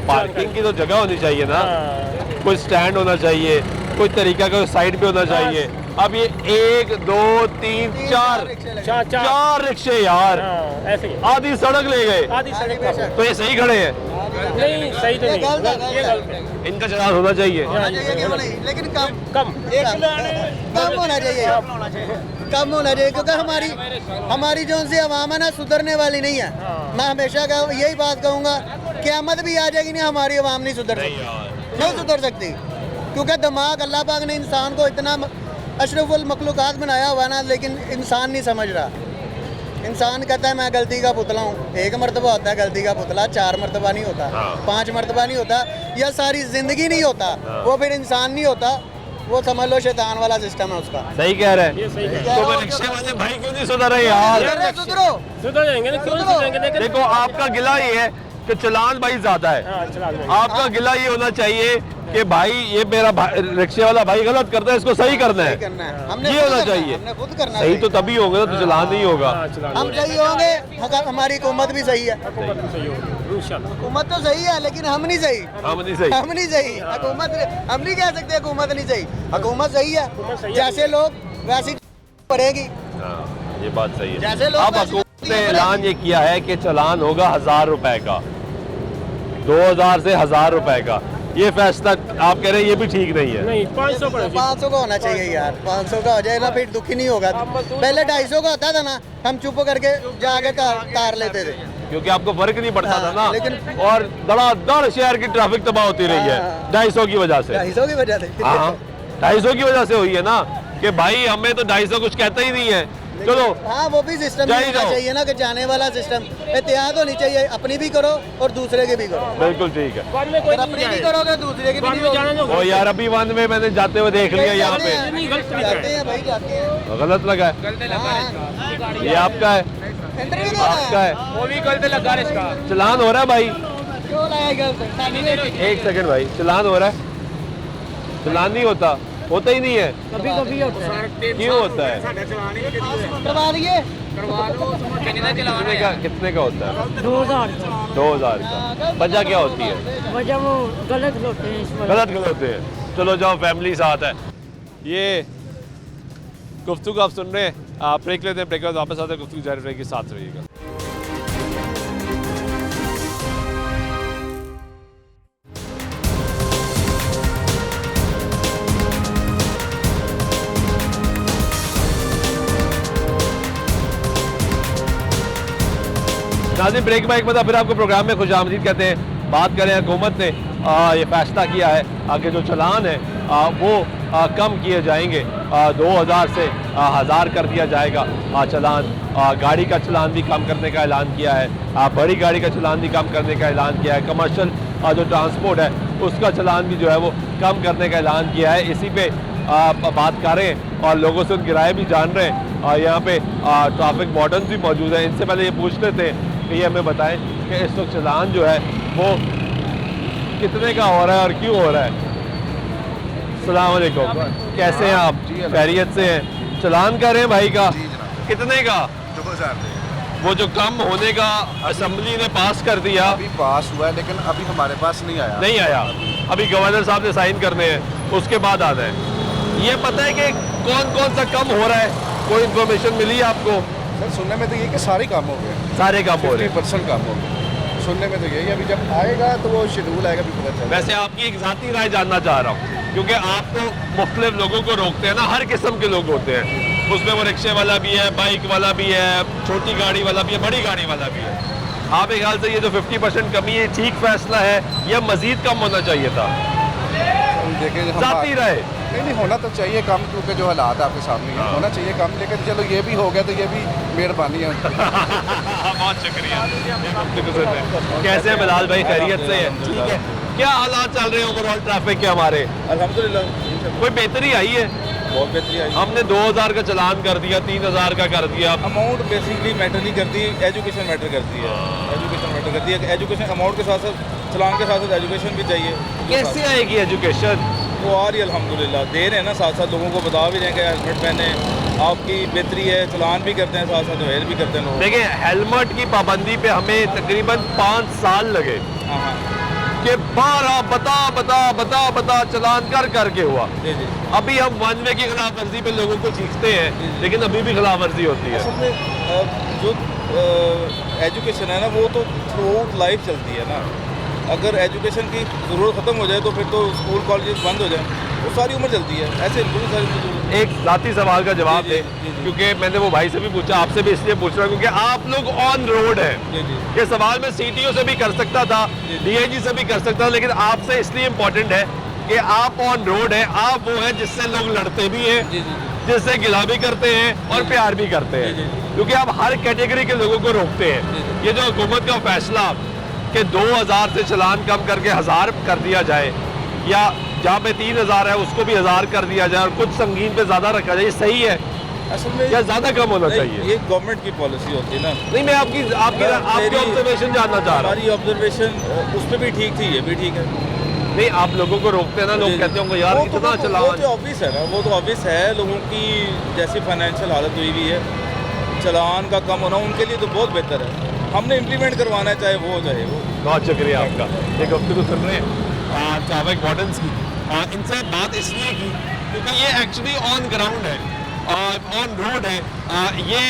पार्किंग की तो जगह होनी चाहिए ना, हाँ। कोई स्टैंड होना चाहिए, कोई तरीका कोई साइड पे होना चाहिए। अब ये 1 2 3 4 चार चार 4 रिक्शे यार हाँ ऐसे ही आधी सड़क ले गए आधी सड़क पर तो ये सही खड़े हैं। नहीं सही तो ये नहीं गलत है, ये गलत है इनका चलान होना चाहिए। लेकिन कम कम कम होना चाहिए कम होना चाहिए क्योंकि हमारी जो सी आवाम है ना सुधरने वाली नहीं है मैं हमेशा यही बात कहूँगा क़यामत भी आ जाएगी ना हमारी आवाम नहीं सुधर सकती नहीं सुधर सकती क्योंकि दिमाग अल्लाह पाक ने इंसान को इतना अशरफुल मखलूक़ात बनाया हुआ ना लेकिन इंसान नहीं समझ रहा इंसान कहता है मैं गलती का पुतला हूँ एक मरतबा होता है गलती का पुतला 4 मरतबा नहीं होता 5 मरतबा नहीं होता या सारी जिंदगी नहीं होता वो फिर इंसान नहीं होता वो समझ लो शैतान वाला सिस्टम है उसका सही कह रहे हैं। ये सही है तो मैं रिक्शे वाले भाई क्यों नहीं सुधर रहे यार? सुधरो सुधर जाएंगे ना क्यों नहीं सुधरेंगे लेकिन देखो आपका गिला ये है कि चलान भाई ज्यादा है, हाँ चला लेंगे आपका गिला ये होना चाहिए कि भाई ये मेरा रिक्शे वाला भाई गलत करता है इसको सही करना है, करना है ये होना चाहिए। हमने खुद करना सही है तो तभी होगा ना तो चलान नहीं होगा। हाँ चला हम सही होंगे हमारी हुकूमत भी सही है हुकूमत भी सही होगी इंशाल्लाह हुकूमत तो सही है लेकिन हम नहीं सही हम नहीं सही। हम नहीं सही हुकूमत हम नहीं कह सकते हुकूमत नहीं सही हुकूमत सही है हुकूमत सही है। जैसे लोग वैसी पड़ेगी हाँ, ये बात सही है। जैसे लोग अब हुकूमत ने ऐलान ये किया है कि चलान होगा 1000 रुपए का, 2000 से 1000 रुपए का। ये फैसला आप कह रहे हैं ये भी ठीक नहीं है? नहीं 500 का 500 का होना चाहिए यार, 500 का हो जाए ना फिर दुखी नहीं होगा। पहले 250 का होता था ना, हम चुप करके जाके तार लेते थे, क्योंकि आपको फर्क नहीं पड़ता था ना, लेकिन- और धड़ाधड़ शहर की ट्रैफिक तबाह होती रही है 250 की वजह से। 250 की वजह से। हाँ 250 की वजह से हुई है ना, कि भाई हमें तो 250 कुछ कहता ही नहीं है। चलो हाँ वो भी सिस्टम जा ही होना जाओ। चाहिए ना, कि जाने वाला सिस्टम एहतियात होनी चाहिए, अपनी भी करो और दूसरे की भी करो। बिल्कुल ठीक है। बाद में कोई अगर अपनी भी करोगे दूसरे की भी नहीं जाना होगी। जो ओ यार अभी वन में मैंने जाते हुए देख लिया यहाँ पे, जाते हैं भाई, जाते हैं। गलत लगा है। ये आपका है, इंटरव्यू देना आपका है, वो भी गलत लगा रहा है इसका। चलान हो रहा है भाई। क्यों लाया गलत? एक सेकंड भाई, चलान हो रहा है? चलान नहीं होता, होता ही नहीं है। कभी कभी होता है। क्यों होता है? करवा दिए। कितने का, कितने का होता है? 2000 2000 का। वजह क्या होती है? वजह वो गलत होते हैं इस गलत होते हैं। चलो जाओ, फैमिली साथ है। ये गुफ्तगू आप सुन रहे हैं, आप ब्रेक लेते हैं, ब्रेक के बाद वापस आते हैं, गुफ्तगू जारी रहेगी, साथ रहिएगा। नाज़रीन ब्रेक बाइक मतलब फिर आपको प्रोग्राम में खुशामदीद कहते हैं। बात करें, हुकूमत ने ये फैसला किया है आगे जो चलान है वो कम किए जाएंगे, 2000 से 1000 कर दिया जाएगा चलान। गाड़ी का चलान भी कम करने का ऐलान किया है, बड़ी गाड़ी का चलान भी कम करने का ऐलान किया है, कमर्शियल जो ट्रांसपोर्ट है उसका चलान भी जो है वो कम करने का ऐलान किया है। इसी पे बात कर रहे हैं और लोगों से उनकी राय भी जान रहे हैं। यहाँ पे ट्रैफिक वार्डन भी मौजूद है, इनसे पहले ये पूछ लेते हैं कि ये हमें बताएं कि इस वक्त चलान जो है वो कितने का हो रहा है और क्यों हो रहा है। अस्सलाम वालेकुम, कैसे हैं आप? खैरियत से हैं? चलान कर रहे हैं भाई का, कितने का? 2000 वो जो कम होने का असेंबली ने पास कर दिया, अभी पास हुआ है लेकिन अभी हमारे पास नहीं आया। नहीं आया, अभी गवर्नर साहब ने साइन करने हैं, उसके बाद आना है। ये पता है कि कौन कौन सा कम हो रहा है? कोई इन्फॉर्मेशन मिली है आपको? सर सुनने में तो ये कि सारे काम हो गए, सारे कम हो रहे हैं। 50% काम हो गए सुनने में तो यही। अभी जब आएगा तो वो शेड्यूल आएगा भी पता चलेगा। वैसे आपकी एक ज़ाती राय जानना चाह रहा हूँ, क्योंकि आप तो मुख्तलिफ लोगों को रोकते हैं ना, हर किस्म के लोग होते हैं, उसमें वो रिक्शे वाला भी है, बाइक वाला भी है, छोटी गाड़ी वाला भी है, बड़ी गाड़ी वाला भी है। आप एक ख्याल से ये जो 50% कमी है ठीक फैसला है या मजीद कम होना चाहिए था? देखें ज़ाती राय नहीं होना तो चाहिए कम, क्योंकि जो हालात आपके सामने हैं होना चाहिए कम, लेकिन चलो ये भी हो गया तो ये भी मेहरबानी है। बहुत शुक्रिया। कैसे हैं बिलाल भाई? खैरियत से है? ठीक है। क्या हालात चल रहे हैं ओवरऑल ट्रैफिक के हमारे? अल्हम्दुलिल्लाह कोई बेहतरी आई है? बहुत बेहतरी आई। हमने 2000 का चलान कर दिया, 3000 का कर दिया। अमाउंट बेसिकली मैटर नहीं करती, एजुकेशन मैटर करती है। एजुकेशन मैटर करती है, एजुकेशन अमाउंट के साथ साथ चलान के साथ साथ एजुकेशन भी चाहिए। कैसे आएगी एजुकेशन? वो आ रही है अल्हम्दुलिल्लाह, दे रहे हैं ना, साथ साथ लोगों को बता भी रहे हैं कि हेलमेट पहने, आपकी बेहतरी है, चलान भी करते हैं, साथ साथ अवेयर भी करते हैं लोग। देखिए हेलमेट की पाबंदी पे हमें तकरीबन 5 साल लगे हाँ हाँ कि 12 बता चलान कर के हुआ। जी जी। अभी हम वन वे की खिलाफ वर्जी पे लोगों को सीखते हैं, लेकिन अभी भी खिलाफ वर्जी होती है। असल में जो एजुकेशन है ना वो तो थ्रू आउट लाइफ चलती है ना। अगर एजुकेशन की ज़रूरत ख़त्म हो जाए तो फिर तो स्कूल कॉलेज बंद हो जाए, वो सारी उम्र चलती है। ऐसे बिल्कुल सारी उम्र। एक जाती सवाल का जवाब जी, दे, जी, जी। क्योंकि मैंने वो भाई से भी पूछा, आपसे भी इसलिए पूछ रहा हूँ क्योंकि आप लोग ऑन रोड है। जी जी ये सवाल मैं सीटीओ से भी कर सकता था, डीआईजी से भी कर सकता था, लेकिन आपसे इसलिए इम्पोर्टेंट है कि आप ऑन रोड है। आप वो है जिससे लोग लड़ते भी हैं, जी जी जिससे गिला भी करते हैं और प्यार भी करते जी, जी। हैं, क्योंकि आप हर कैटेगरी के लोगों को रोकते हैं। जी, जी। ये जो हुकूमत का फैसला कि 2000 से चलान कम करके 1000 कर दिया जाए, या जहाँ पे 3000 है उसको भी 1000 कर दिया जाए और कुछ संगीन पे ज़्यादा रखा जाए, सही है असल में या ज़्यादा कम होना नहीं, चाहिए? ये गवर्नमेंट की पॉलिसी होती है ना। नहीं, मैं आपकी मेरी- ऑब्जर्वेशन जानना चाह रहा हूँ। हमारी ऑब्जर्वेशन उस पर भी ठीक थी, ये भी ठीक है। नहीं, आप लोगों को रोकते हैं ना, लोग कहते होंगे यार वो कितना तो चलान। ऑब्वियस है ना, वो तो ऑब्वियस है। लोगों की जैसी फाइनेंशियल हालत हुई हुई है, चलान का कम होना उनके लिए तो बहुत बेहतर है। हमने इम्प्लीमेंट करवाना है, चाहे वो चाहे वो। बहुत शुक्रिया आपका। ये गुफ्तगू सुन रहे हैं ट्रैफिक वार्डन्स की। इनसे बात इसलिए की क्योंकि ये एक्चुअली ऑन ग्राउंड है, ऑन रोड है। ये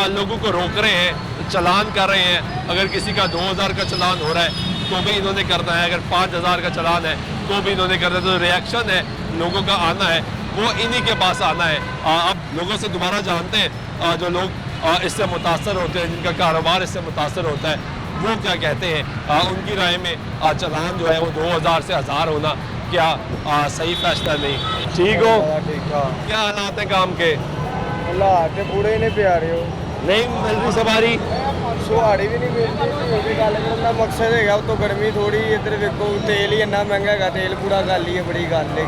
लोगों को रोक रहे हैं, चलान कर रहे हैं। अगर किसी का 2000 का चलान हो रहा है तो भी इन्होंने करना है, अगर 5,000 का चलान है तो भी इन्होंने करना है। तो रिएक्शन है, लोगों का आना है, वो इन्हीं के पास आना है। अब लोगों से दोबारा जानते हैं जो लोग इससे मुतासर होते हैं, जिनका कारोबार इससे मुतासर होता है, वो क्या कहते हैं। उनकी राय में चलान जो है वो 2,000 से 1,000 होना क्या सही फैसला नहीं। ठीक हो, ठीक ठाक क्या हालात हैं काम के? हालात ते पूरे ने प्यारे हो नहीं मिल रही सवारी, सुहाड़ी भी नहीं मिलती। गल करन दा मकसद है उतो गर्मी थोड़ी, इधर वेखो तेल ही इन्ना महंगा है, तेल पूरा गल ही है, बड़ी गल है।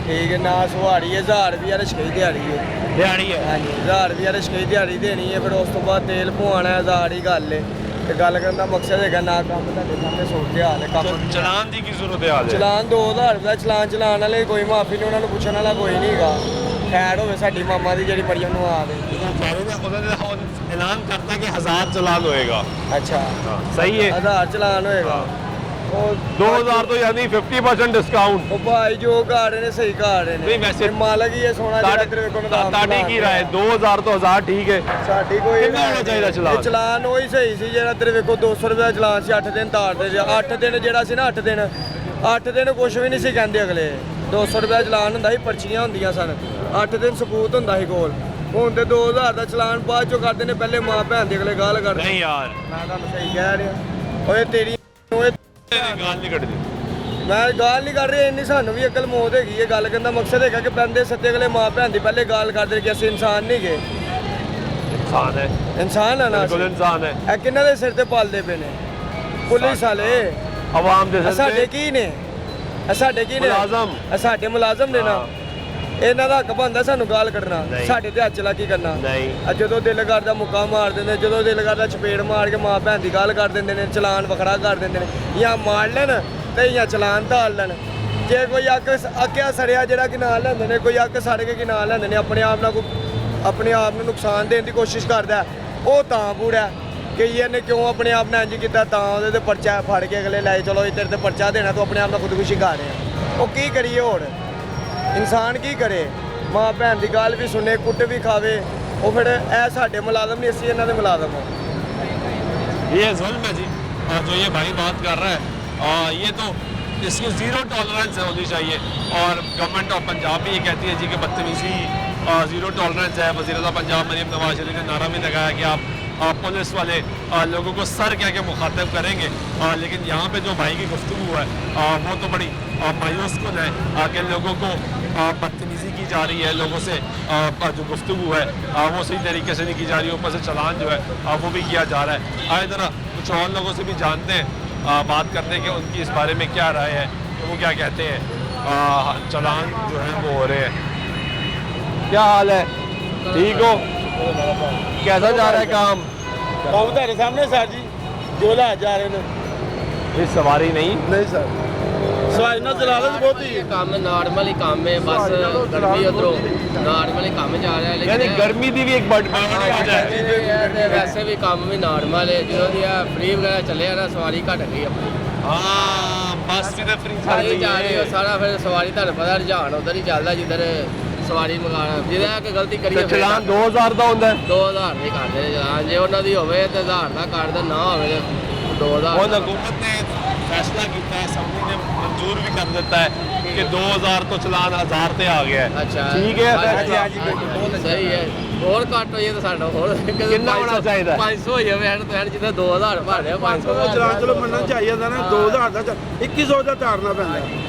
ठीक है ना, सुहाड़ी है 1,000 रुपया रिश्के की दिहाड़ी है। दिहाड़ी है? हाँ जी 1,000 रुपया रिश्के की दिहाड़ी देनी है, फिर उस तो बाद तेल पवाना है, 1,000 ही गल है। ते गल करन दा मकसद है ना, कम तुहाडे सामने सोचे हाल है तो कम। चलान की सूरत हाल है? चलान 2,000 रुपया चलान चलान वाले कोई माफी नहीं, उन्होंने पुछण वाला कोई नहीं गा। खैर होवे साडी मामा दी जेहड़ी मरियम नूं आ गई। ऐलान करता कि 1,000 चलान होएगा। अच्छा सही है, 1,000 चलान होएगा। और 2,000 तो यानी 50% डिस्काउंट। ਉਹ ਭਾਈ ਜੋ ਗਾ ਰਹੇ ਨੇ ਸਹੀ ਗਾ ਰਹੇ ਨੇ ਨਹੀਂ, ਵੈਸੇ ਇਹ ਮਾਲਕ ਹੀ ਇਹ ਸੋਨਾ ਜਿਹੜਾ ਤੇਰੇ ਕੋਲ ਨਾਮ ਤੁਹਾਡੀ ਕੀ ਰਾਏ? 2,000 ਤੋਂ 1,000 ਠੀਕ ਹੈ? ਸਾਡੀ ਕੋਈ ਕਿੰਨਾ ਹੋਣਾ ਚਾਹੀਦਾ ਚਲਾਨ? ਇਹ ਚਲਾਨ ਉਹੀ ਸਹੀ ਸੀ ਜਿਹੜਾ ਤੇਰੇ ਵੇਖੋ 200 ਰੁਪਏ ਚਲਾਨ ਸੀ 8 ਦਿਨ ਤਾਰਦੇ 8 ਦਿਨ ਜਿਹੜਾ ਸੀ ਨਾ 8 ਦਿਨ ਕੁਝ ਵੀ ਨਹੀਂ ਸੀ ਕਹਿੰਦੇ ਅਗਲੇ 200 ਰੁਪਏ ਚਲਾਨ ਹੁੰਦਾ ਸੀ, ਪਰਚੀਆਂ ਹੁੰਦੀਆਂ ਸਨ, 8 ਦਿਨ ਸਬੂਤ ਹੁੰਦਾ ਸੀ ਕੋਲ। ਹੁਣ ਤੇ 2,000 ਦਾ ਚਲਾਨ ਬਾਅਦ ਚੋਂ ਕਰਦੇ ਨੇ, ਪਹਿਲੇ ਮਾਂ ਭੈਣ ਦੇ ਅਗਲੇ ਗਾਲ ਕਰਦੇ। ਨਹੀਂ ਯਾਰ, ਮੈਂ ਤੁਹਾਨੂੰ ਸਹੀ ਕਹਿ ਰਿਹਾ ਓਏ ਤੇਰੀ ਓਏ ਗਾਲ ਨਹੀਂ ਕੱਢਦੀ। ਮੈਂ ਗਾਲ ਨਹੀਂ ਕਰ ਰਿਹਾ, ਇੰਨੀ ਸਾਨੂੰ ਵੀ ਅਕਲ ਮੌਤ ਹੈਗੀ ਹੈ। ਗੱਲ ਕਰਨ ਦਾ ਮਕਸਦ ਹੈਗਾ ਕਿ ਬੰਦੇ ਸੱਤੇ ਅਗਲੇ ਮਾਂ ਭੈਣ ਦੀ ਪਹਿਲੇ ਗਾਲ ਕਰਦੇ ਕਿ ਅਸੀਂ ਇਨਸਾਨ ਨਹੀਂ ਗਏ। ਇਨਸਾਨ ਹੈ, ਇਨਸਾਨ ਆ ਨਾ ਬਿਲਕੁਲ ਇਨਸਾਨ ਹੈ। ਇਹ ਕਿਹਨਾਂ ਦੇ ਸਿਰ ਤੇ ਪਾਲਦੇ ਪਏ ਨੇ? ਪੁਲਿਸ ਵਾਲੇ ਆਵਾਮ ਦੇ ਇਹ ਸਿਰ ਸਾਡੇ ਤੇ ਕੀ ਨੇ? ਇਹ ਸਾਡੇ ਕੀ ਨੇ? ਮੁਲਾਜ਼ਮ। ਇਹ ਸਾਡੇ ਮੁਲਾਜ਼ਮ ਨੇ ਨਾ, ਇਹਨਾਂ ਦਾ ਹੱਕ ਬਣਦਾ ਸਾਨੂੰ ਗਾਲ ਕੱਢਣਾ, ਨਹੀਂ। ਸਾਡੇ ਤੇ ਹੱਥ ਚਲਾ ਕੀ ਕਰਨਾ। ਨਹੀਂ, ਆ ਜਦੋਂ ਦਿਲ ਕਰਦਾ ਮੁੱਕਾ ਮਾਰ ਦਿੰਦੇ, ਜਦੋਂ ਦਿਲ ਕਰਦਾ ਚਪੇੜ ਮਾਰ ਕੇ ਮਾਂ ਭੈਣ ਦੀ ਗੱਲ ਕਰ ਦਿੰਦੇ ਨੇ, ਚਲਾਨ ਵੱਖਰਾ ਕਰ ਦਿੰਦੇ ਨੇ, ਜਾਂ ਮਾਰ ਲੈਣ ਤੇ ਜਾਂ ਚਲਾਨ ਧਾਰ ਲੈਣ। ਜੇ ਕੋਈ ਅੱਕਿਆ ਸੜਿਆ ਜਿਹੜਾ ਕਿ ਨਾਲ ਲੈਂਦੇ ਨੇ, ਕੋਈ ਅੱਕ ਸੜ ਕੇ ਕਿ ਨਾਲ ਲੈਂਦੇ ਨੇ, ਆਪਣੇ ਆਪ ਨਾਲ ਆਪਣੇ ਆਪ ਨੂੰ ਨੁਕਸਾਨ ਦੇਣ ਦੀ ਕੋਸ਼ਿਸ਼ ਕਰਦਾ, ਉਹ ਤਾਂ ਬੁਰਾ ਕਿ ਇਹਨੇ ਕਿਉਂ ਆਪਣੇ ਆਪ ਨਾਲ ਇੰਜ ਕੀਤਾ, ਤਾਂ ਉਹਦੇ ਤੇ ਪਰਚਾ ਫੜ ਕੇ ਅਗਲੇ ਲੈ ਚਲੋ ਇੱਧਰ ਤੇ ਪਰਚਾ ਦੇਣਾ, ਤੂੰ ਆਪਣੇ ਆਪ ਨਾਲ ਖੁਦਕੁਸ਼ੀ ਕਰ ਰਿਹਾ। ਉਹ ਕੀ ਕਰੀਏ ਹੋਰ, ਇਨਸਾਨ ਕੀ ਕਰੇ? ਮਾਂ ਭੈਣ ਦੀ ਗੱਲ ਵੀ ਸੁਣੇ, ਕੁੱਟ ਵੀ ਖਾਵੇ। ਉਹ ਫਿਰ ਇਹ ਸਾਡੇ ਮੁਲਾਜ਼ਮ ਨਹੀਂ, ਅਸੀਂ ਇਹਨਾਂ ਦੇ ਮੁਲਾਜ਼ਮ ਹਾਂ। ये जुल्म है जी। जो ये भाई बात कर रहा है ये तो इसकी ज़ीरो टॉलरेंस होनी चाहिए। और गवर्नमेंट ऑफ पंजाब भी ये कहती है जी कि बदतमीज़ी ज़ीरो टॉलरेंस है। वज़ीर-ए-आज़म पंजाब मरीम नवाज शरीफ ने नारा भी लगाया कि आप पुलिस वाले लोगों को सर कह के मुखातब करेंगे। लेकिन यहाँ पे जो भाई की गुफ्तगू है वो तो बड़ी मायूस कुन है कि लोगों को बदतमीज़ी की जा रही है, लोगों से जो गुफ्तगू है वो सही तरीके से नहीं की जा रही है, ऊपर से चलान जो है वो भी किया जा रहा है। आए ज़रा कुछ और लोगों से भी जानते हैं, बात करते हैं कि उनकी इस बारे में क्या राय है, वो क्या कहते हैं। चलान जो है वो हो रहे हैं। क्या हाल है? ठीक हो? कैसा जा रहा है काम? ਕੰਮ ਤੁਹਾਡੇ ਸਾਹਮਣੇ ਸਰ ਜੀ ਜੋ ਲਾ ਜਾ ਰਹੇ ਨੇ। ये सवारी नहीं? ਨਹੀਂ ਸਰ ਸਵਾਰੀ ਨਾਲ ਜਲਾਲਤ ਬਹੁਤੀ ਹੈ। ਕੰਮ ਨਾਰਮਲ ਹੀ ਕੰਮ ਹੈ, ਬਸ ਗਰਮੀ ਉਧਰੋਂ ਨਾਰਮਲ ਹੀ ਕੰਮ ਚੱਲ ਰਿਹਾ। यानी गर्मी की भी एक बड़ी वजह है। ਤੇ ਵੈਸੇ ਵੀ ਕੰਮ ਵੀ ਨਾਰਮਲ ਹੈ, ਜਦੋਂ ਦੀ ਆ ਫ੍ਰੀ ਵਗੈਰਾ ਚੱਲਿਆ ਨਾ, ਸਵਾਰੀ ਘਟ ਗਈ ਆਪਣੀ। हाँ, बस भी तो फ्री ਸਾਰੀ ਜਾ ਰਹੀ ਹੈ ਸਾਰਾ, ਫਿਰ ਸਵਾਰੀ ਤੁਹਾਨੂੰ ਪਤਾ ਰੁਝਾਨ ਉਧਰ ਹੀ ਚੱਲਦਾ ਜਿੱਧਰ ਸਵਾਰੀ ਮੰਗਾਣਾ। ਜਿਹਦਾ ਕਿ ਗਲਤੀ ਕਰੀਏ ਫਿਰ चलान 2,000 का होता है। 2000 ਨਹੀਂ ਕਰਦੇ ਨੇ ਚਲਾਨ, ਜੇ ਉਹਨਾਂ ਦੀ ਹੋਵੇ ਤੇ 1000 ਦਾ ਕਰਦੇ, ਨਾ ਹੋਵੇ ਤੇ 2000 ਹੁਣ हुकूमत ने फैसला किया है, असम्बली ने मंजूर भी कर देता है कि 2,000 तो चलान 1,000 पे आ गया है। ਅੱਛਾ ठीक है ਹਾਂਜੀ, फैसला? ਹਾਂਜੀ, ਬਹੁਤ ਸਹੀ ਹੈ। ਹੋਰ ਘੱਟ ਹੋਈਏ ਤਾਂ ਸਾਡਾ ਹੋਰ ਕਿੰਨਾ ਹੋਣਾ ਚਾਹੀਦਾ? 500 ਹੋ ਜਾਵੇ ਐਨ ਤੋਂ ਐਨ, ਜਿੱਦਾਂ 2000 ਭਰ ਰਿਹਾ 500 ਦਾ ਚਲਾਨ ਚਲੋ ਮੰਨਣਾ ਚਾਹੀਦਾ ਨਾ, 2000 ਦਾ 2100 ਦਾ ਤਾਰਨਾ ਪੈਂਦਾ।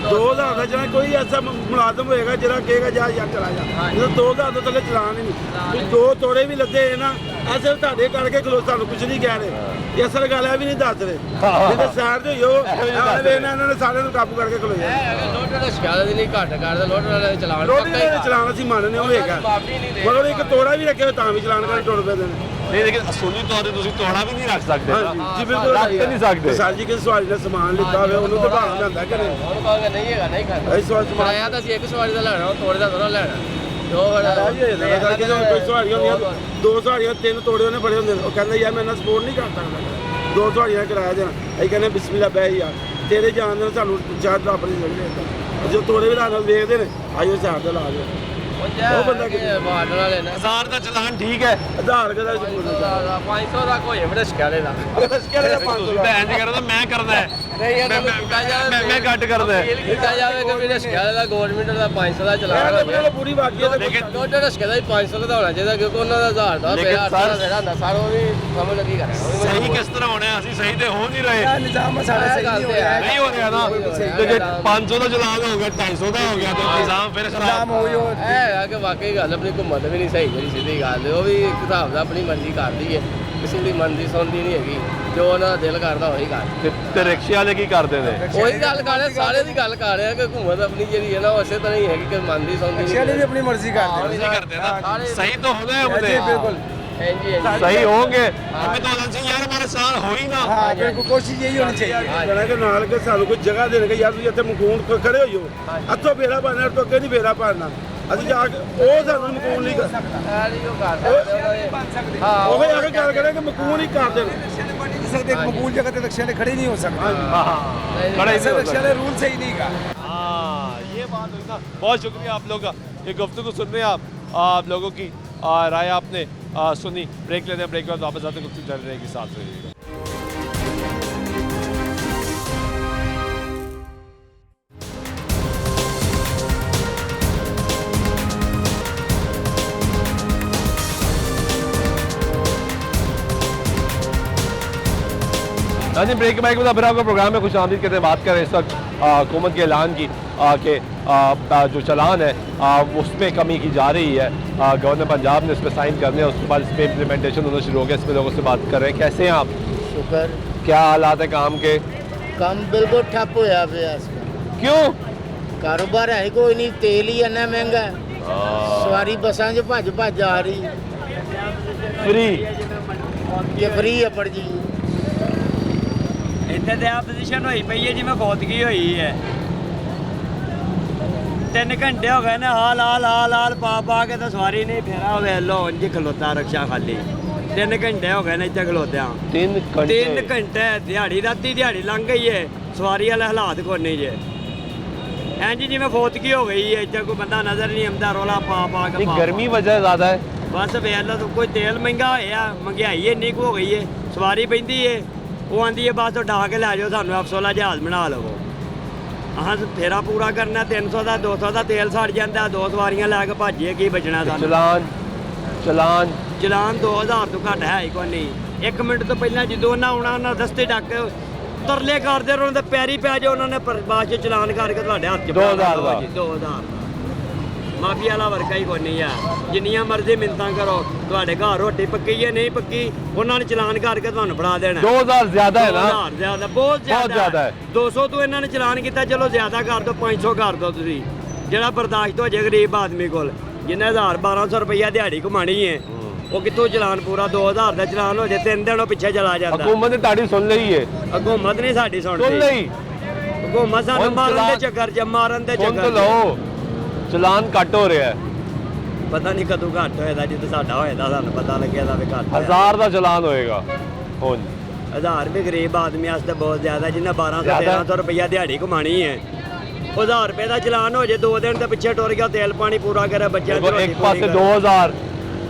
2000 ਦਾ ਚਲਾਨ ਕੋਈ ਐਸਾ ਮੁਲਾਜ਼ਮ ਹੋਏਗਾ ਜਿਹੜਾ ਕਹੇਗਾ ਜਾ ਯਾਰ ਚਲਾ ਜਾ, ਜਦੋਂ 2000 ਤੋਂ ਥੱਲੇ ਚਲਾਨ ਹੀ ਨਹੀਂ। ਦੋ ਤੋੜੇ ਵੀ ਲੱਦੇ ਨਾ, ਅਸਲ ਤੁਹਾਡੇ ਕਰਕੇ ਖਲੋ, ਸਾਨੂੰ ਕੁਝ ਨਹੀਂ ਕਹਿ ਰਹੇ, ਇਹ ਅਸਲ ਗੱਲ ਹੈ ਵੀ ਨਹੀਂ ਦੱਸ ਰਹੇ। ਜਿਹਦੇ ਸਾਈਡ ਤੇ ਹੋ ਇਹਨਾਂ ਨੇ ਸਾਰਿਆਂ ਨੂੰ ਕਾਬੂ ਕਰਕੇ ਖਲੋ ਜਾ। ਲੋਟਰ ਦਾ ਸ਼ਿਕਾਇਤ ਹੀ ਨਹੀਂ ਘੱਟ ਕਰਦਾ, ਲੋਟਰ ਵਾਲੇ ਚਲਾਨ ਰੋਟੀ ਦੇ ਚਲਾਨ ਅਸੀਂ ਮੰਨਨੇ ਹੋਏਗਾ, ਮਗਰ ਇੱਕ ਤੋੜਾ ਵੀ ਰੱਖੇ ਤਾਂ ਵੀ ਚਲਾਨ ਕਰਨ ਟੁੱਟ ਪੈਂਦੇ ਨੇ। नहीं, लेकिन असुली तौर पर तुम तोड़ा भी नहीं रख सकते ना। ਜੀ ਬਿਲਕੁਲ रख तो नहीं सकते। ਸਰ ਜੀ ਕਿਸੇ ਸਵਾਰੀ ਦਾ ਸਮਾਨ ਲਿੱਤਾ ਹੋਵੇ ਉਹਨੂੰ ਤਾਂ ਭਾਗ ਲੈਂਦਾ ਕਿ ਨਹੀਂ? ਹੁਣ ਕਹੋਗੇ ਨਹੀਂ ਹੈਗਾ, ਨਹੀਂ ਖਾਂਦਾ। ਇਸ ਵਾਰ ਸਮਾਨ ਕਿਰਾਇਆ ਤਾਂ ਅਸੀਂ ਇੱਕ ਸਵਾਰੀ ਦਾ ਲੈਣਾ, ਉਹ ਤੋੜੇ ਦਾ ਥੋੜਾ ਲੈਣਾ। ਜੋ ਕਰਕੇ ਜਦੋਂ ਕੋਈ ਸਵਾਰੀਆਂ ਹੁੰਦੀਆਂ, ਦੋ ਸਵਾਰੀਆਂ 3 ਤੋੜੇ ਉਹਨੇ ਬੜੇ ਹੁੰਦੇ ਨੇ, ਉਹ ਕਹਿੰਦਾ ਯਾਰ ਮੈਂ ਇਹਨਾਂ ਸਪੋਰਟ ਨਹੀਂ ਕਰ ਸਕਦਾ, 2 ਸਵਾਰੀਆਂ ਕਿਰਾਇਆ ਦੇਣਾ। ਅਸੀਂ ਕਹਿੰਦੇ ਬਿਸਮਿਲ੍ਲਾ ਬਹਿ ਯਾਰ, ਤੇਰੇ ਜਾਣ ਦੇ ਸਾਨੂੰ ਚਾਰ ਰੱਬ ਨਹੀਂ ਸਮਝਦੇ। ਜੋ ਤੋੜੇ ਵੀ ਨਾਲ ਵੇਖਦੇ ਨੇ, ਆਇਓ ਸਾਈਡ ਤੇ ਲਾ ਦਿਓ। ਉਹ ਬੰਦਾ ਮਾਰਨ ਵਾਲੇ ਨੇ 1000 ਦਾ ਚਲਾਨ ਠੀਕ ਹੈ 1000 ਦਾ 500 ਦਾ ਕੋਈ ਬੜਾ ਸ਼ਿਕਾਲੇ ਦਾ ਤੁਸੀਂ ਤਾਂ ਇੰਜ ਕਰਦਾ ਮੈਂ ਕਰਦਾ ਹੈ ਨਹੀਂ ਇਹਨਾਂ ਨੂੰ ਕੀਤਾ ਜਾਵੇ ਮੈਂ ਘੱਟ ਕਰਦਾ ਹੈ ਕੀਤਾ ਜਾਵੇ ਕਿ ਮੇਰੇ ਸ਼ਿਕਾਲੇ ਦਾ ਗਵਰਨਮੈਂਟ ਦਾ 500 ਦਾ ਚਲਾਨ ਹੋ ਗਿਆ ਪੂਰੀ ਬਾਕੀ ਹੈ ਲੇਕਿਨ ਟੋਟਲ ਸ਼ਿਕਾਲੇ ਦਾ 500 ਦਾ ਹੋਣਾ ਚਾਹੀਦਾ ਕਿਉਂਕਿ ਉਹਨਾਂ ਦਾ 1000 ਦਾ ਲੇਕਿਨ ਸਰ- ਜਿਹੜਾ ਹੁੰਦਾ ਸਰ ਉਹ ਵੀ ਸਮਝ ਲੱਗੀ ਕਰਾਂ ਸਹੀ ਕਿਸ ਤਰ੍ਹਾਂ ਹੋਣਾ ਅਸੀਂ ਸਹੀ ਤੇ ਹੋ ਨਹੀਂ ਰਹੇ ਨਿਜ਼ਾਮ ਸਾਡਾ ਸਹੀ ਨਹੀਂ ਹੋ ਰਿਹਾ ਨਹੀਂ ਹੋ ਰਿਹਾ ਨਾ ਤੇ ਜੇ 500 ਦਾ ਚਲਾਨ ਹੋ ਗਿਆ 250 ਦਾ ਹੋ ਗਿਆ ਤੇ ਨਿਜ਼ਾਮ ਫਿਰ ਖਰਾਬ ਇਹ ਹੈਗਾ ਕਿ ਵਾਕਈ ਗੱਲ ਆਪਣੀ ਘੁੰਮਣ ਵੀ ਨਹੀਂ ਸਹੀ ਜਿਹੜੀ ਸਿੱਧੀ ਗੱਲ ਹੈ ਉਹ ਵੀ ਇੱਕ ਹਿਸਾਬ ਦਾ ਆਪਣੀ ਮਰਜ਼ੀ ਕਰਦੀ ਹੈ ਕਿਸੇ ਦੀ ਮਰਜ਼ੀ ਸੁਣਦੀ ਨਹੀਂ ਹੈਗੀ ਜੋ ਉਹਨਾਂ ਦਾ ਦਿਲ ਕਰਦਾ ਉਹੀ ਕਰ ਤੇ ਰਿਕਸ਼ੇ ਵਾਲੇ ਕੀ ਕਰਦੇ ਨੇ ਉਹੀ ਗੱਲ ਕਰ ਰਿਹਾ ਸਾਰੇ ਦੀ ਗੱਲ ਕਰ ਰਿਹਾ ਕਿ ਘੁੰਮਣ ਆਪਣੀ ਜਿਹੜੀ ਹੈ ਨਾ ਉਸੇ ਤਰ੍ਹਾਂ ਹੀ ਹੈਗੀ ਕਿ ਮੰਨਦੀ ਸੁਣਦੀ ਨਹੀਂ ਵੀ ਆਪਣੀ ਮਰਜ਼ੀ ਕਰਦੇ नहीं करते ना सही तो होना है हमने ਬਿਲਕੁਲ ਹਾਂਜੀ ਹਾਂਜੀ सही होंगे हमें तो होना चाहिए यार हमारे साथ हो ही ना ਹਾਂ ਬਿਲਕੁਲ ਕੋਸ਼ਿਸ਼ ਇਹੀ ਹੋਣੀ ਚਾਹੀਦੀ ਕਹਿਣਾ ਕਿ ਨਾਲ ਕਿ ਸਾਨੂੰ ਕੋਈ ਜਗ੍ਹਾ ਦੇਣਗੇ ਯਾਰ ਤੁਸੀਂ ਇੱਥੇ ਮਕੂਨ ਖੜੇ ਹੋਈਓ ਇੱਥੋਂ ਫੇਰਾ ਪਾਣਾ ਤੋਂ ਅੱਗੇ ਨਹੀਂ ਫੇਰਾ ਪਾਣਾ ਅਸੀਂ ਜਾ ਕੇ ਉਹ ਸਾਨੂੰ ਮਕੂਨ ਨਹੀਂ ਕਰ ਉਹ ਕਰ ਹਾਂ ਉਹ ਆ ਕੇ ਗੱਲ ਕਰੇ ਕਿ ਮਕੂਨ ਹੀ ਕਰ ਦੇਣ ਸਕਦੇ ਮਕਬੂਲ ਜਗ੍ਹਾ ਤੇ ਰਿਕਸ਼ੇ ਵਾਲੇ ਖੜੇ ਨਹੀਂ ਹੋ ਸਕਦੇ बड़ा ऐसे रिक्शे वाले रूल सही नहीं का हाँ ये बात हुई ना बहुत शुक्रिया आप लोग का ये गुफ्तगू सुन रहे हैं आप लोगों की राय आपने सुनी ब्रेक लेते हैं ब्रेक के बाद वापस आते गुफ्तगू जारी रहेगी साथ रहिएगा हाँ जी ब्रेक बैक में फिर आपका प्रोग्राम में खुश आमदीद कहते हैं बात करें इस वक्त हुकूमत के ऐलान की कि जो चलान है उसमें कमी की जा रही है गवर्नर पंजाब ने इस पर साइन करने उसके बाद इस पर इम्प्लीमेंटेशन होना शुरू हो गया इस पर लोगों से बात कर रहे हैं कैसे हैं आप शुक्र क्या हालात है काम के ਕੰਮ ਬਿਲਕੁਲ ਠੱਪ ਹੋਇਆ ਪਿਆ क्यों ਕਾਰੋਬਾਰ ਹੈ ਕੋਈ ਨਹੀਂ ਤੇਲ ਹੀ ਇੰਨਾ ਮਹਿੰਗਾ ਸਵਾਰੀ ਬੱਸਾਂ 'ਚ ਭੱਜ ਭੱਜ ਆ ਰਹੀ फ्री ਇਹ ਫਰੀ ਹੈ ਪਰ ਜੀ ਇੱਥੇ ਤੇ ਆ ਪੋਜੀਸ਼ਨ ਹੋਈ ਪਈ ਹੈ ਜਿਵੇਂ ਖੋਦਗੀ ਹੋਈ ਹੈ 3 ਘੰਟੇ ਹੋ ਗਏ ਨੇ ਹਾਲ ਪਾ ਕੇ ਤਾਂ ਸਵਾਰੀ ਨਹੀਂ ਫੇਰਾ ਹੋਵੇ ਲੋ ਇੰਜ ਖਲੋਤਾ ਰਕਸ਼ਾ ਖਾਲੀ 3 ਘੰਟੇ ਹੋ ਗਏ ਨੇ ਇੱਥੇ ਖਲੋਤਿਆਂ 3 3 ਘੰਟੇ ਦਿਹਾੜੀ ਰਾਤੀ ਦਿਹਾੜੀ ਲੰਘ ਗਈ ਹੈ ਸਵਾਰੀ ਵਾਲੇ ਹਾਲਾਤ ਕੋਈ ਨਹੀਂ ਜੇ ਇੰਜ ਜਿਵੇਂ ਫੋਤਗੀ ਹੋ ਗਈ ਹੈ ਇੱਥੇ ਕੋਈ ਬੰਦਾ ਨਜ਼ਰ ਨਹੀਂ ਆਉਂਦਾ ਰੋਲਾ ਪਾ ਕੇ गर्मी वजह ज़्यादा है ਬਸ ਵੇਖ ਲਓ ਕੋਈ ਤੇਲ ਮਹਿੰਗਾ ਹੋਇਆ ਮਹਿੰਗਾਈ ਇੰਨੀ ਕੁ ਹੋ ਗਈ ਏ ਸਵਾਰੀ ਪੈਂਦੀ ਏ ਉਹ ਆਂਦੀ ਏ ਬਸ ਉਠਾ ਕੇ ਲੈ ਜਾਓ ਸਾਨੂੰ ਅਫਸੋਲਾ ਜਹਾਜ਼ ਬਣਾ ਲਵੋ ਆਹ ਫੇਰਾ ਪੂਰਾ ਕਰਨਾ 300 ਦਾ 200 ਦਾ ਤੇਲ ਸੜ ਜਾਂਦਾ 2 ਸਵਾਰੀਆਂ ਲੈ ਕੇ ਭਾਜੀਏ ਕੀ ਬਚਣਾ ਸਾਨੂੰ चलान ਚਲਾਨ 2000 ਤੋਂ ਘੱਟ ਹੈ ਹੀ ਕੋਈ ਨਹੀਂ 1 ਮਿੰਟ ਤੋਂ ਪਹਿਲਾਂ ਜਦੋਂ ਉਹਨਾਂ ਆਉਣਾ ਉਹਨਾਂ ਰਸਤੇ ਡੱਕ ਤਰਲੇ ਕਰਦੇ ਉਹਨਾਂ ਦੇ ਪੈਰੀ ਪੈ ਜਾਓ ਉਹਨਾਂ ਨੇ ਬਾਅਦ ਚ ਚਲਾਨ ਕਰਕੇ ਤੁਹਾਡੇ ਹੱਥ 'ਚ 2000 ਦਾ। 2000 ਦਾ ਮਾਫੀਆ ਵਾਲਾ ਵਰਕਾ ਹੀ ਕੋਈ ਨਹੀਂ ਆ ਜਿੰਨੀਆਂ ਮਰਜ਼ੀ ਮਿੰਤਾਂ ਕਰੋ ਤੁਹਾਡੇ ਘਰ ਰੋਟੀ ਪੱਕੀ ਹੈ ਨਹੀਂ ਪੱਕੀ ਉਹਨਾਂ ਨੇ ਚਲਾਨ ਕਰਕੇ ਤੁਹਾਨੂੰ ਫੜਾ ਦੇਣਾ 2000 ज़्यादा है ना 2000 ਜ਼ਿਆਦਾ ਬਹੁਤ ਜ਼ਿਆਦਾ ਜ਼ਿਆਦਾ ਹੈ। 200 ਤੋਂ ਇਹਨਾਂ ਨੇ ਚਲਾਨ ਕੀਤਾ ਚਲੋ ਜ਼ਿਆਦਾ ਕਰ ਦਿਓ 500 ਕਰ ਦਿਓ ਤੁਸੀਂ ਜਿਹੜਾ ਬਰਦਾਸ਼ਤ ਹੋ ਜਾਏ ਗਰੀਬ ਆਦਮੀ ਕੋਲ ਜਿਹਨੇ 1200 ਰੁਪਈਆ ਦਿਹਾੜੀ ਕਮਾਣੀ ਹੈ ਉਹ ਕਿੱਥੋਂ ਚਲਾਨ ਪੂਰਾ 2000 ਦਾ ਚਲਾਨ ਹੋ ਜਾਏ 3 ਦਿਨ ਉਹ ਪਿੱਛੇ ਚਲਾ ਜਾਂਦਾ हुकूमत ने ताड़ी सुन ली है ਹਕੂਮਤ ਨਹੀਂ ਸਾਡੀ सुन ਸੁਣਦੀ ली ਹਕੂਮਤ ਸਾਨੂੰ ਹੁਣ ਮਾਰਨ ਦੇ ਚਲਾਨ- ਚੱਕਰ ਚ ਮਾਰਨ ਦੇ सुन तो ਚੱਕਰ लो चलान घट हो रहा है ਪਤਾ ਨਹੀਂ ਕਦੋਂ ਘੱਟ ਹੋਏਦਾ ਜਿੱਦ ਸਾਡਾ ਹੋਏਦਾ ਸਾਨੂੰ ਪਤਾ ਲੱਗਿਆ ਦਾ ਵੀ ਘੱਟ ਹੋਇਆ। 1000 ਦਾ ਚਲਾਨ ਹੋਏਗਾ ਹੁਣ 1000 ਵੀ ਗਰੀਬ ਆਦਮੀ ਵਾਸਤੇ ਬਹੁਤ ਜ਼ਿਆਦਾ ਜਿਹਨੇ 1200 ਜ਼ਿਆਦਾ? 1300 ਰੁਪਈਆ ਦਿਹਾੜੀ ਕਮਾਣੀ ਹੈ 1000 ਰੁਪਏ ਦਾ ਚਲਾਨ ਹੋ ਜੇ 2 ਦਿਨ ਤੇ ਪਿੱਛੇ ਟੁਰ ਗਿਆ ਤੇਲ ਪਾਣੀ ਪੂਰਾ ਕਰੇ ਬੱਚਿਆਂ ਦੀ देखो ਰੋਟੀ एक ਪੂਰੀ पासे ਕਰੇ। 2000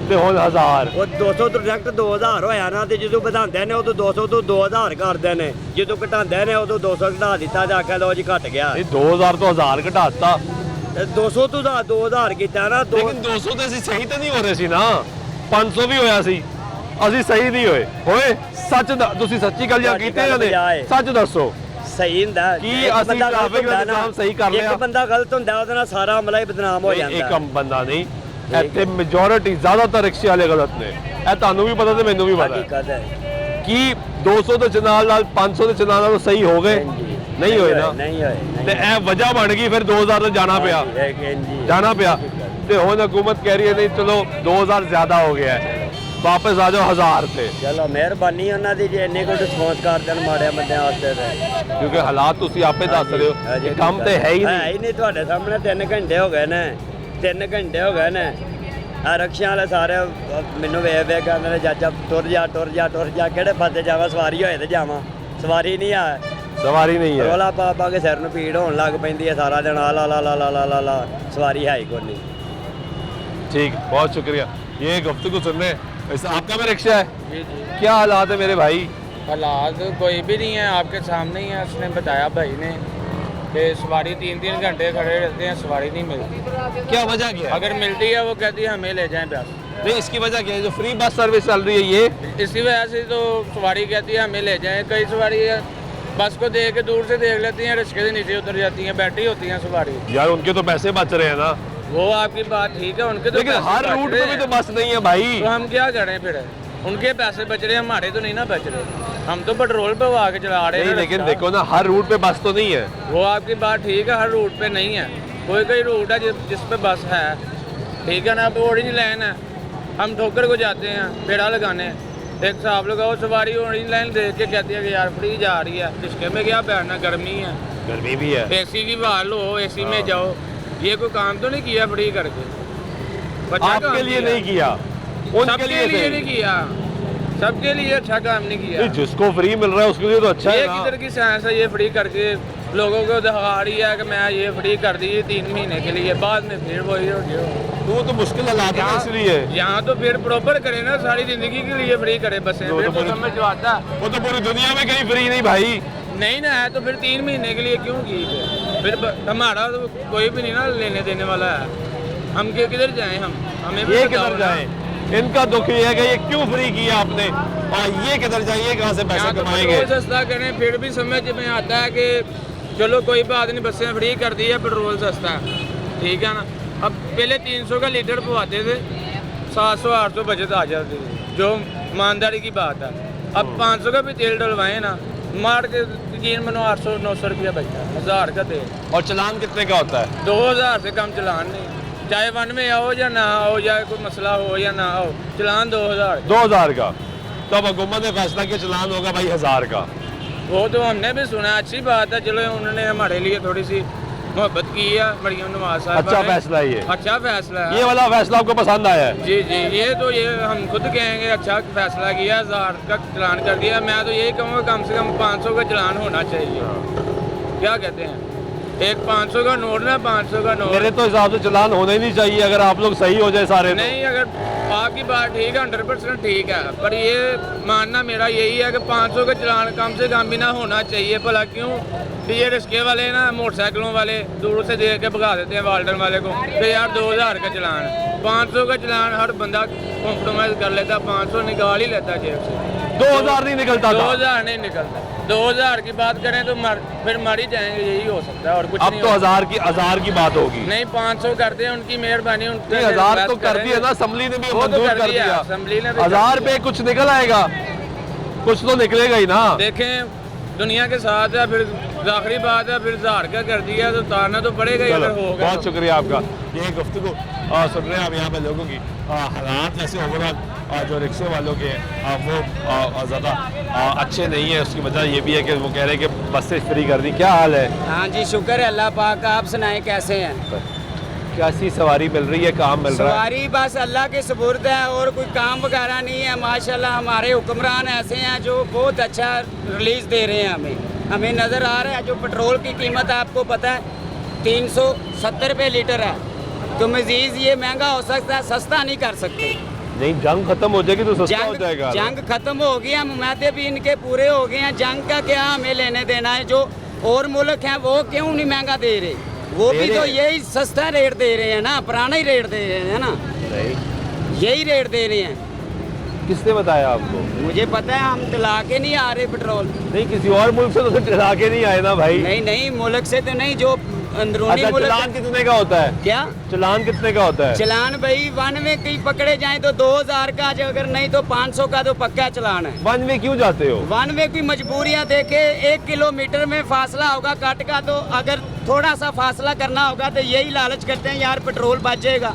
ਤੇ ਹੁਣ 1000 ਉਹ 200 ਤੋਂ ਡਾਇਰੈਕਟ 2000 ਹੋਇਆ ਨਾ ਤੇ ਜਦੋਂ ਵਧਾਉਂਦੇ ਨੇ ਉਦੋਂ 200 ਤੋਂ 2000 ਕਰਦੇ ਨੇ ਜਦੋਂ ਘਟਾਉਂਦੇ ਨੇ ਉਦੋਂ 200 ਘਟਾ ਦਿੱਤਾ ਜਾ ਕੇ ਲੋ ਜੀ ਘਟ ਗਿਆ ਇਹ 2000 ਤੋਂ 1000 ਘਟਾਤਾ ਤੇ 200 ਤੋਂ 2000 ਕੀਤਾ ਨਾ ਲੇਕਿਨ 200 ਤੇ ਅਸੀਂ ਸਹੀ ਤਾਂ ਨਹੀਂ ਹੋ ਰਹੇ ਸੀ ਨਾ 500 ਵੀ ਹੋਇਆ ਸੀ ਅਸੀਂ ਸਹੀ ਨਹੀਂ ਹੋਏ ਸੱਚ ਤੁਸੀਂ ਸੱਚੀ ਗੱਲ ਜਾਂ ਕੀਤੀ ਜਾਂ ਨਹੀਂ ਸੱਚ ਦੱਸੋ ਸਹੀ ਹੁੰਦਾ ਕੀ ਇੱਕ ਅਸੀਂ ਬੰਦਾ ਗਲਤ ਟ੍ਰੈਫਿਕ ਦਾ ਹੁੰਦਾ ਨਾ, ਨਿਜ਼ਾਮ ਸਹੀ ਕਰ ਲਿਆ? ਇੱਕ ਬੰਦਾ ਗਲਤ ਹੁੰਦਾ ਉਹਦੇ ਨਾਲ ਸਾਰਾ ਅਮਲਾ ਹੀ ਬਦਨਾਮ ਹੋ ਜਾਂਦਾ ਇੱਕ ਬੰਦਾ ਨਹੀਂ ਇੱਥੇ ਮੈਜੋਰਿਟੀ ਜ਼ਿਆਦਾਤਰ ਰਿਕਸ਼ੇ ਵਾਲੇ ਗਲਤ ਨੇ ਇਹ ਤੁਹਾਨੂੰ ਵੀ ਪਤਾ ਤੇ ਮੈਨੂੰ ਵੀ ਪਤਾ ਹਕੀਕਤ ਹੈ ਕੀ 200 ਦੇ ਚਲਾਨ ਨਾਲ 500 ਦੇ ਚਲਾਨ ਨਾਲ ਸਹੀ ਹੋ ਗਏ ਨਹੀਂ ਹੋਏ ਨਾ ਨਹੀਂ ਹੋਏ ਤੇ ਇਹ ਵਜ੍ਹਾ ਬਣ ਗਈ ਫਿਰ 2000 ਤੇ ਜਾਣਾ ਪਿਆ ਹਾਂਜੀ ਜਾਣਾ ਪਿਆ ਤੇ ਹੁਣ ਹਕੂਮਤ ਕਹਿ ਰਹੀ ਹੈ ਨਹੀਂ ਚਲੋ 2000 ਜ਼ਿਆਦਾ ਹੋ ਗਿਆ ਹੈ ਵਾਪਸ ਆ ਜਾਓ 1000 ਤੇ ਚਲੋ ਮਿਹਰਬਾਨੀ ਉਹਨਾਂ ਦੀ ਜੇ ਇੰਨੇ ਕੋਈ ਰਿਸਪੌਂਸ ਕਰ ਦੇਣ ਮਾੜਿਆਂ ਬੰਦਿਆਂ ਵਾਸਤੇ ਤੇ ਕਿਉਂਕਿ ਹਾਲਾਤ ਤੁਸੀਂ ਆਪੇ ਦੱਸ ਰਹੇ ਹੋ ਇਹ ਕੰਮ ਤੇ ਹੈ ਹੀ ਹੈ ਨਹੀਂ ਹੀ ਨਹੀਂ ਤੁਹਾਡੇ ਸਾਹਮਣੇ 3 ਘੰਟੇ ਹੋ ਗਏ ਨੇ 3 ਘੰਟੇ ਹੋ ਗਏ ਨੇ ਆ ਰਕਸ਼ਿਆਂ ਵਾਲੇ ਸਾਰੇ ਮੈਨੂੰ ਵੇਖ ਕਹਿੰਦੇ ਨੇ ਚਾਚਾ ਟੁਰ ਜਾ ਕਿਹੜੇ ਪਾਸੇ ਜਾਵਾਂ ਸਵਾਰੀ ਹੋਏ ਤੇ ਜਾਵਾਂ ਸਵਾਰੀ ਨਹੀਂ ਆ ਸਵਾਰੀ ਨਹੀਂ ਹੈ ਰੋਲਾ ਪਾ ਕੇ ਸਿਰ ਨੂੰ ਪੀੜ ਹੋਣ ਲੱਗ ਪੈਂਦੀ ਹੈ ਸਾਰਾ ਦਿਨ ਆ ਲਾ ਸਵਾਰੀ ਹੈ ਹੀ ਕੋਈ ਨਹੀਂ ठीक, बहुत शुक्रिया ये गुफ्तगू सुनने। वैसे आपका भी रिक्शा है, क्या हालात है मेरे भाई? हालात कोई भी नहीं है, आपके सामने ही है। उसने बताया भाई ने कि सवारी 3-3 घंटे खड़े रहते हैं, सवारी नहीं मिलती। क्या वजह क्या है? अगर मिलती है वो कहती है हमें ले जाएं बस। नहीं, इसकी वजह क्या है? जो फ्री बस सर्विस चल रही है ये, इसी वजह से तो सवारी कहती है हमें ले जाएं। कई सवारी बस को देख के दूर से देख लेती हैं, रिक्शे से नीचे उतर जाती हैं, बैठी होती हैं सवारी। यार उनके तो पैसे बच रहे हैं ना। वो आपकी बात ठीक है, उनके तो लेकिन पैसे हर बच रूट रहे पे भी तो हैं। बस नहीं है भाई। तो हम क्या करें फिर? उनके पैसे बच रहे हैं, हमारे तो नहीं ना बच रहे। हम तो पेट्रोल पे आके चला रहे हैं नहीं, लेकिन रिक्शा। देखो ना, हर रूट पे बस तो नहीं है। वो आपकी बात ठीक है, हर रूट पे नहीं है। कोई रूट है जिस पे बस है, ठीक है ना। अब ऑरेंज लाइन है, हम ठोकर को जाते हैं पेड़ा लगाने, एक साहब लगाओ सवारी ऑरेंज लाइन देख के कहती है कि यार फ्री जा रही है। रिश्ते में क्या बैठना, गर्मी है, गर्मी भी है। एसी की बहाल हो, एसी में जाओ। ये कोई काम तो नहीं किया फ्री करके? बच्चा आपके काम लिए नहीं किया, उनके सबके लिए लिए सही। नहीं किया, सबके लिए अच्छा काम नहीं किया। नहीं, जिसको फ्री मिल रहा है उसके लिए तो अच्छा ये है ना। किधर की साइंस है? ये फ्री करके लोगों को दिखा रही है कि मैं ये फ्री कर दी 3 महीने के लिए, बाद में फिर वही हो गया। तो वो तो मुश्किल हालात है ना, इसलिए यहाँ तो फिर प्रॉपर करे ना, सारी जिंदगी के लिए फ्री करे बसें। वो फिर तो तो पूरी- समझ जो आता वो तो पूरी दुनिया में कहीं फ्री नहीं भाई। नहीं ना है तो फिर 3 महीने के लिए क्यों की? फिर हमारा तो कोई भी नहीं ना लेने देने वाला है। हम किधर जाएं? हमें भी ये बताओ किधर ना। जाए? इनका दुख ये है कि ये क्यों फ्री किया आपने, और ये किधर जाइए, कहाँ से पैसे यहाँ तो कमाएंगे? पेट्रोल सस्ता करें, फिर भी समझ में आता है कि चलो कोई बात नहीं, बसें फ्री कर दी है, पेट्रोल सस्ता है, ठीक है ना। अब पहले 300 का लीटर पवाते थे, 700-800 बचत आ जाती थी, जो ईमानदारी की बात है। अब 500 का भी तेल डलवाए ना, मार के यकीन मानो 800-900 रुपया बचता है, 1000 का तेल। और चलान कितने का होता है? 2000 से कम चलान नहीं, चाहे वन में आओ या ना आओ, या कोई मसला हो या ना आओ, चलान 2000। 2000 का? तो अब हुकूमत ने फैसला किया चलान होगा भाई 1000 का। वो तो हमने भी सुना, अच्छी बात है। चलो उन्होंने हमारे लिए थोड़ी सी मोहब्बत की है मरियम नवाज साहब। अच्छा फैसला है ये। अच्छा फैसला है ये वाला फैसला आपको पसंद आया है? जी जी, ये हम खुद कहेंगे अच्छा फैसला किया, 1000 का चलान कर दिया। मैं तो यही कहूँगा कम से कम 500 का चलान होना चाहिए। क्या कहते हैं? एक 500 का नोट ना, 500 का नोट। मेरे तो हिसाब से चलान होना ही नहीं चाहिए, अगर आप लोग सही हो जाए सारे। नहीं, अगर आपकी बात ठीक है, 100% ठीक है, पर ये मानना मेरा यही है कि 500 का चलान कम से कम भी ना होना चाहिए। भला क्यों? कि ये रिक्शे वाले ना, मोटरसाइकिलों वाले दूर से देख के भगा देते हैं वाल्डन वाले को कि यार 2000 का चलान, 500 का चलान हर बंदा कॉम्प्रोमाइज़ कर लेता, 500 निकाल ही लेता जेब से। 2000 नहीं निकलता था। 2000 नहीं निकलता। 2000 की बात करें तो फिर मर ही जाएंगे, यही हो सकता है और कुछ अब नहीं तो हो 1000 की बात होगी। नहीं, 500 करते हैं, उनकी मेहरबानी। उनके 1000 तो कर दिया ना, असेंबली ने भी वो तो मंजूर कर कर दिया, दिया। असेंबली ने भी 1000 कर पे कुछ निकल आएगा, कुछ तो निकलेगा ही ना। देखें दुनिया के साथ है, फिर आखिरी बात है, फिर 1000 का कर दिया तो उतारना तो पड़ेगा ही, चलो, अगर होगा। बहुत शुक्रिया आपका। ये गुफ्तगू सुन रहे हैं आप यहाँ पे लोगों की हालात वैसे ओवरऑल जो रिक्शे वालों के वो ज़्यादा अच्छे नहीं है। उसकी वजह ये भी है कि वो कह रहे हैं कि बसें फ्री कर दी। क्या हाल है? हाँ जी, शुक्र है अल्लाह पाक का। आप सुनाएं कैसे हैं? कैसी सवारी मिल रही है, काम मिल रहा है? सवारी बस अल्लाह के सुपुर्द है और कोई काम वगैरह नहीं है। माशाल्लाह हमारे हुक्मरान ऐसे हैं जो बहुत अच्छा रिलीज दे रहे हैं। हमें नज़र आ रहा है। जो पेट्रोल की कीमत आपको पता है 370 रुपये लीटर है, तो मजीद ये महंगा हो सकता है, सस्ता नहीं कर सकते। नहीं, जंग खत्म हो जाएगी तो सस्ता हो जाएगा। जंग खत्म हो गया, मुमादे भी इनके पूरे हो गए हैं। जंग का क्या हमें लेने देना है? जो और मुल्क हैं वो क्यों नहीं महंगा दे रहे? वो भी तो यही सस्ता रेट दे रहे हैं ना, पुराना ही रेट दे रहे हैं ना। नहीं, यही रेट दे रहे हैं। किसने बताया आपको? मुझे पता है, हम चला के नहीं आ रहे पेट्रोल। नहीं, किसी और मुल्क से तो चला के नहीं आए ना भाई। नहीं नहीं, मुल्क से तो नहीं, जो अंदरूनी अच्छा, मुल्क। चलान कितने का होता है? क्या चलान कितने का होता है? चलान भाई वन में कहीं पकड़े जाए तो 2000 का, अगर नहीं तो 500 का तो पक्का चलान है। वन में क्यों जाते हो? वन में कोई मजबूरियां देखे, 1 किलोमीटर में फासला होगा कट का, तो अगर थोड़ा सा फासला करना होगा तो यही लालच करते हैं यार पेट्रोल बच जाएगा,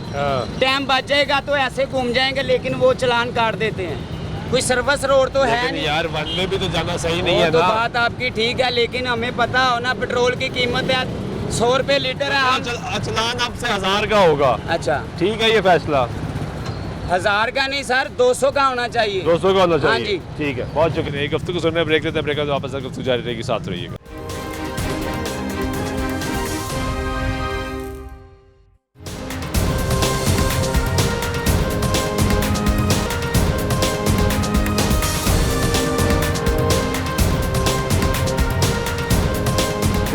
टाइम बच जाएगा, तो ऐसे घूम जाएंगे, लेकिन वो चलान काट देते हैं। कोई सर्विस रोड तो है नहीं यार, वन में भी तो जाना सही नहीं वो है तो ना। बात आपकी ठीक है, लेकिन हमें पता हो ना पेट्रोल की कीमत है 100 रुपये लीटर है। हम चलान आपसे 1000 का होगा। अच्छा ठीक है, ये फैसला 1000 का नहीं सर, 200 का होना चाहिए। 200 का होना हाँ चाहिए। जी। ठीक है, बहुत शुक्रिया। एक हफ्ते को सुनने ब्रेक लेते हैं, ब्रेक के बाद वापस गुफ्तगू जारी रहेगी, साथ रहिएगा।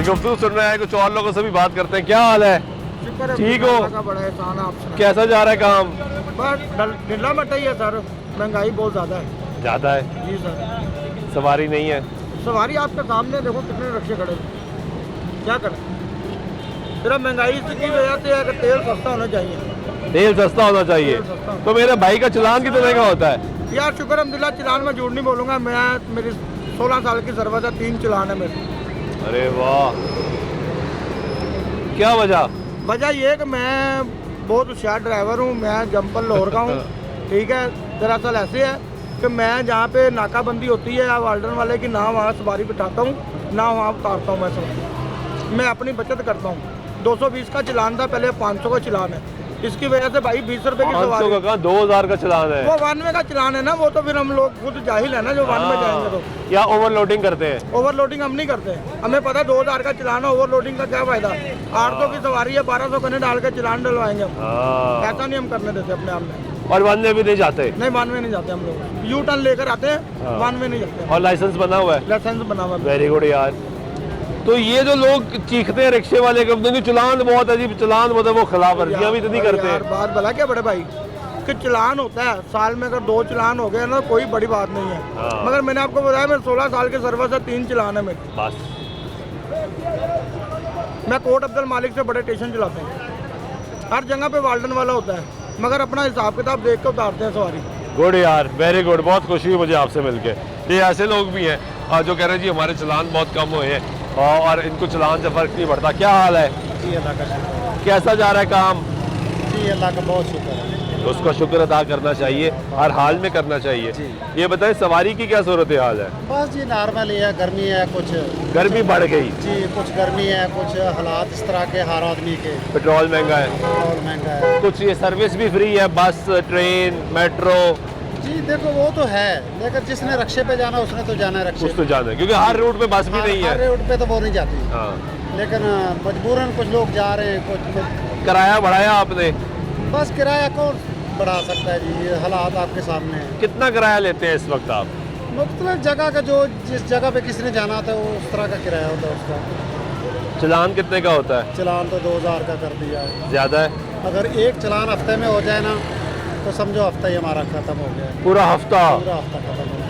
गुफ्तगू सुन रहे हैं, कुछ और लोगों से भी बात करते हैं। क्या हाल है? ठीक हो? बड़ा एहसान है आपसे। कैसा जा रहा है काम? बस ढीला मट्टा ही है सर, महंगाई बहुत ज़्यादा है। ज़्यादा है? जी सर। सवारी नहीं है? सवारी आपके सामने देखो कितने रिक्शे खड़े हैं। क्या करें, सिर्फ महंगाई की वजह से है कि तेल सस्ता होना चाहिए। तेल सस्ता होना चाहिए। तेल सस्ता। तो मेरे भाई का चलान कितने का होता है? यार शुक्र अल्हम्दुलिल्लाह, चलान में झूठ नहीं बोलूँगा, मैं मेरी 16 साल की सर्विस है, 3 चलान है मेरे। अरे वाह, क्या वजह? वजह ये है कि मैं बहुत होशियार ड्राइवर हूँ, मैं जम्पल लाहौर का हूँ। ठीक है, दरअसल ऐसे है कि मैं जहाँ पे नाकाबंदी होती है या वाल्डन वाले की, ना वहाँ सवारी बिठाता हूँ ना वहाँ उतारता हूँ मैं सवारी। मैं अपनी बचत करता हूँ। 220 का चलान था, पहले 500 का चलान है। इसकी वजह से भाई 20 रुपए की 500 सवारी। का कहाँ, 2000 का चलान है। वो 92 का चलान है ना, वो तो फिर हम लोग खुद जाहिल है ना जो 92 जाएंगे तो। या ओवरलोडिंग करते हैं? ओवरलोडिंग हम नहीं करते, हमें पता है 2000 का चलान है, ओवरलोडिंग का क्या फायदा। 800 की सवारी है, 1200 कने डाल के चलान डलवाएंगे हम। हाँ। ऐसा नहीं हम करने देते अपने आप में। और 92 भी नहीं जाते? नहीं, 92 नहीं जाते हम लोग, यू टर्न लेकर आते हैं, हाँ। 92 नहीं जाते। और लाइसेंस बना हुआ है? लाइसेंस बना हुआ है। वेरी गुड यार। तो ये जो लोग चीखते हैं रिक्शे वाले कंपनी की, चलान बहुत अजीब चलान, मतलब वो खिलाफ वर्जियां भी इतनी करते यार हैं। बात भला क्या बड़े भाई कि चलान होता है, साल में अगर 2 चलान हो गए ना कोई बड़ी बात नहीं है। हाँ। मगर मैंने आपको बताया मेरे 16 साल की सर्विस है, 3 चलान है मेरे। बस मैं कोट अब्दुल मालिक से बड़े स्टेशन चलाते हैं, हर जगह पे वाल्डन वाला होता है, मगर अपना हिसाब किताब देख के उतारते हैं सवारी। गुड यार, वेरी गुड, बहुत खुशी हुई मुझे आपसे मिलके। ये ऐसे लोग भी हैं जो कह रहे हैं जी हमारे चलान बहुत कम हुए हैं और इनको चलान से फ़र्क नहीं पड़ता। क्या हाल है? जी अल्लाह का शुक्र। कैसा जा रहा है काम? जी अल्लाह का बहुत शुक्र है। उसका शुक्र अदा करना चाहिए, हर हाल में करना चाहिए। ये बताएं सवारी की क्या सूरत हाल है? बस जी नॉर्मल ही है, गर्मी है, कुछ गर्मी बढ़ गई जी, कुछ गर्मी है, कुछ हालात इस तरह के हर आदमी के। पेट्रोल महंगा है, पेट्रोल महंगा है, कुछ ये सर्विस भी फ्री है, बस ट्रेन मेट्रो। जी देखो वो तो है, लेकिन जिसने रक्शे पे जाना उसने तो जाना है रक्शे कुछ तो जाना है, क्योंकि हर रूट पे बस भी नहीं हर है। रूट पे तो वो नहीं जाती, हाँ। लेकिन मजबूरन कुछ लोग जा रहे हैं, कुछ लोग। किराया बढ़ाया आपने? बस किराया कौन बढ़ा सकता है जी, ये हालात आपके सामने हैं। कितना किराया लेते हैं इस वक्त आप? मुख्तलिफ जगह का, जो जिस जगह पे किसी ने जाना था वो उस तरह का किराया होता है उसका। चलान कितने का होता है? चलान तो 2000 का कर दिया है। ज़्यादा है? अगर एक चलान हफ्ते में हो जाए ना तो समझो हफ्ता ही हमारा खत्म हो गया है। पूरा हफ्ता? पूरा हफ्ता खत्म हो गया,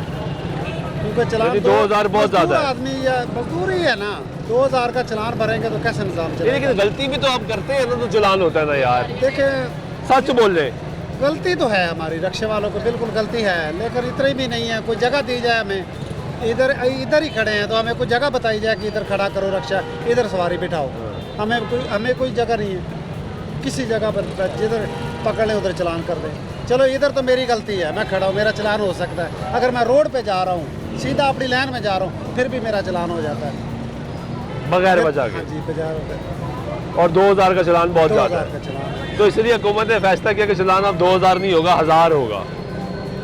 क्योंकि चलान 2000 बहुत ज़्यादा है। आदमी या मजदूर ही है ना, 2000 का चलान भरेंगे तो कैसे निजाम चलेगा? लेकिन गलती भी तो आप करते हैं ना, तो चलान होता है ना यार। देखें सच बोल रहे, गलती तो है हमारी, रक्शे वालों को बिल्कुल गलती है, लेकिन इतनी भी नहीं है। कोई जगह दी जाए हमें, इधर ही खड़े हैं तो हमें कोई जगह बताई जाए कि इधर खड़ा करो रक्षा, इधर सवारी बिठाओ। हमें कोई जगह नहीं है, किसी जगह पर जिधर पकड़ लें उधर चलान कर दें। चलो इधर तो मेरी गलती है, मैं खड़ा हूँ, मेरा चलान हो सकता है। अगर मैं रोड पे जा रहा हूँ, सीधा अपनी लाइन में जा रहा हूँ, फिर भी मेरा चलान हो जाता है बगैर वजह के। हाँ जी, बाजार होता है। और 2000 का चलान बहुत ज़्यादा 2000 का है, चलान, तो इसलिए हुकूमत ने फैसला किया कि चलान अब 2000 नहीं होगा, 1000 होगा।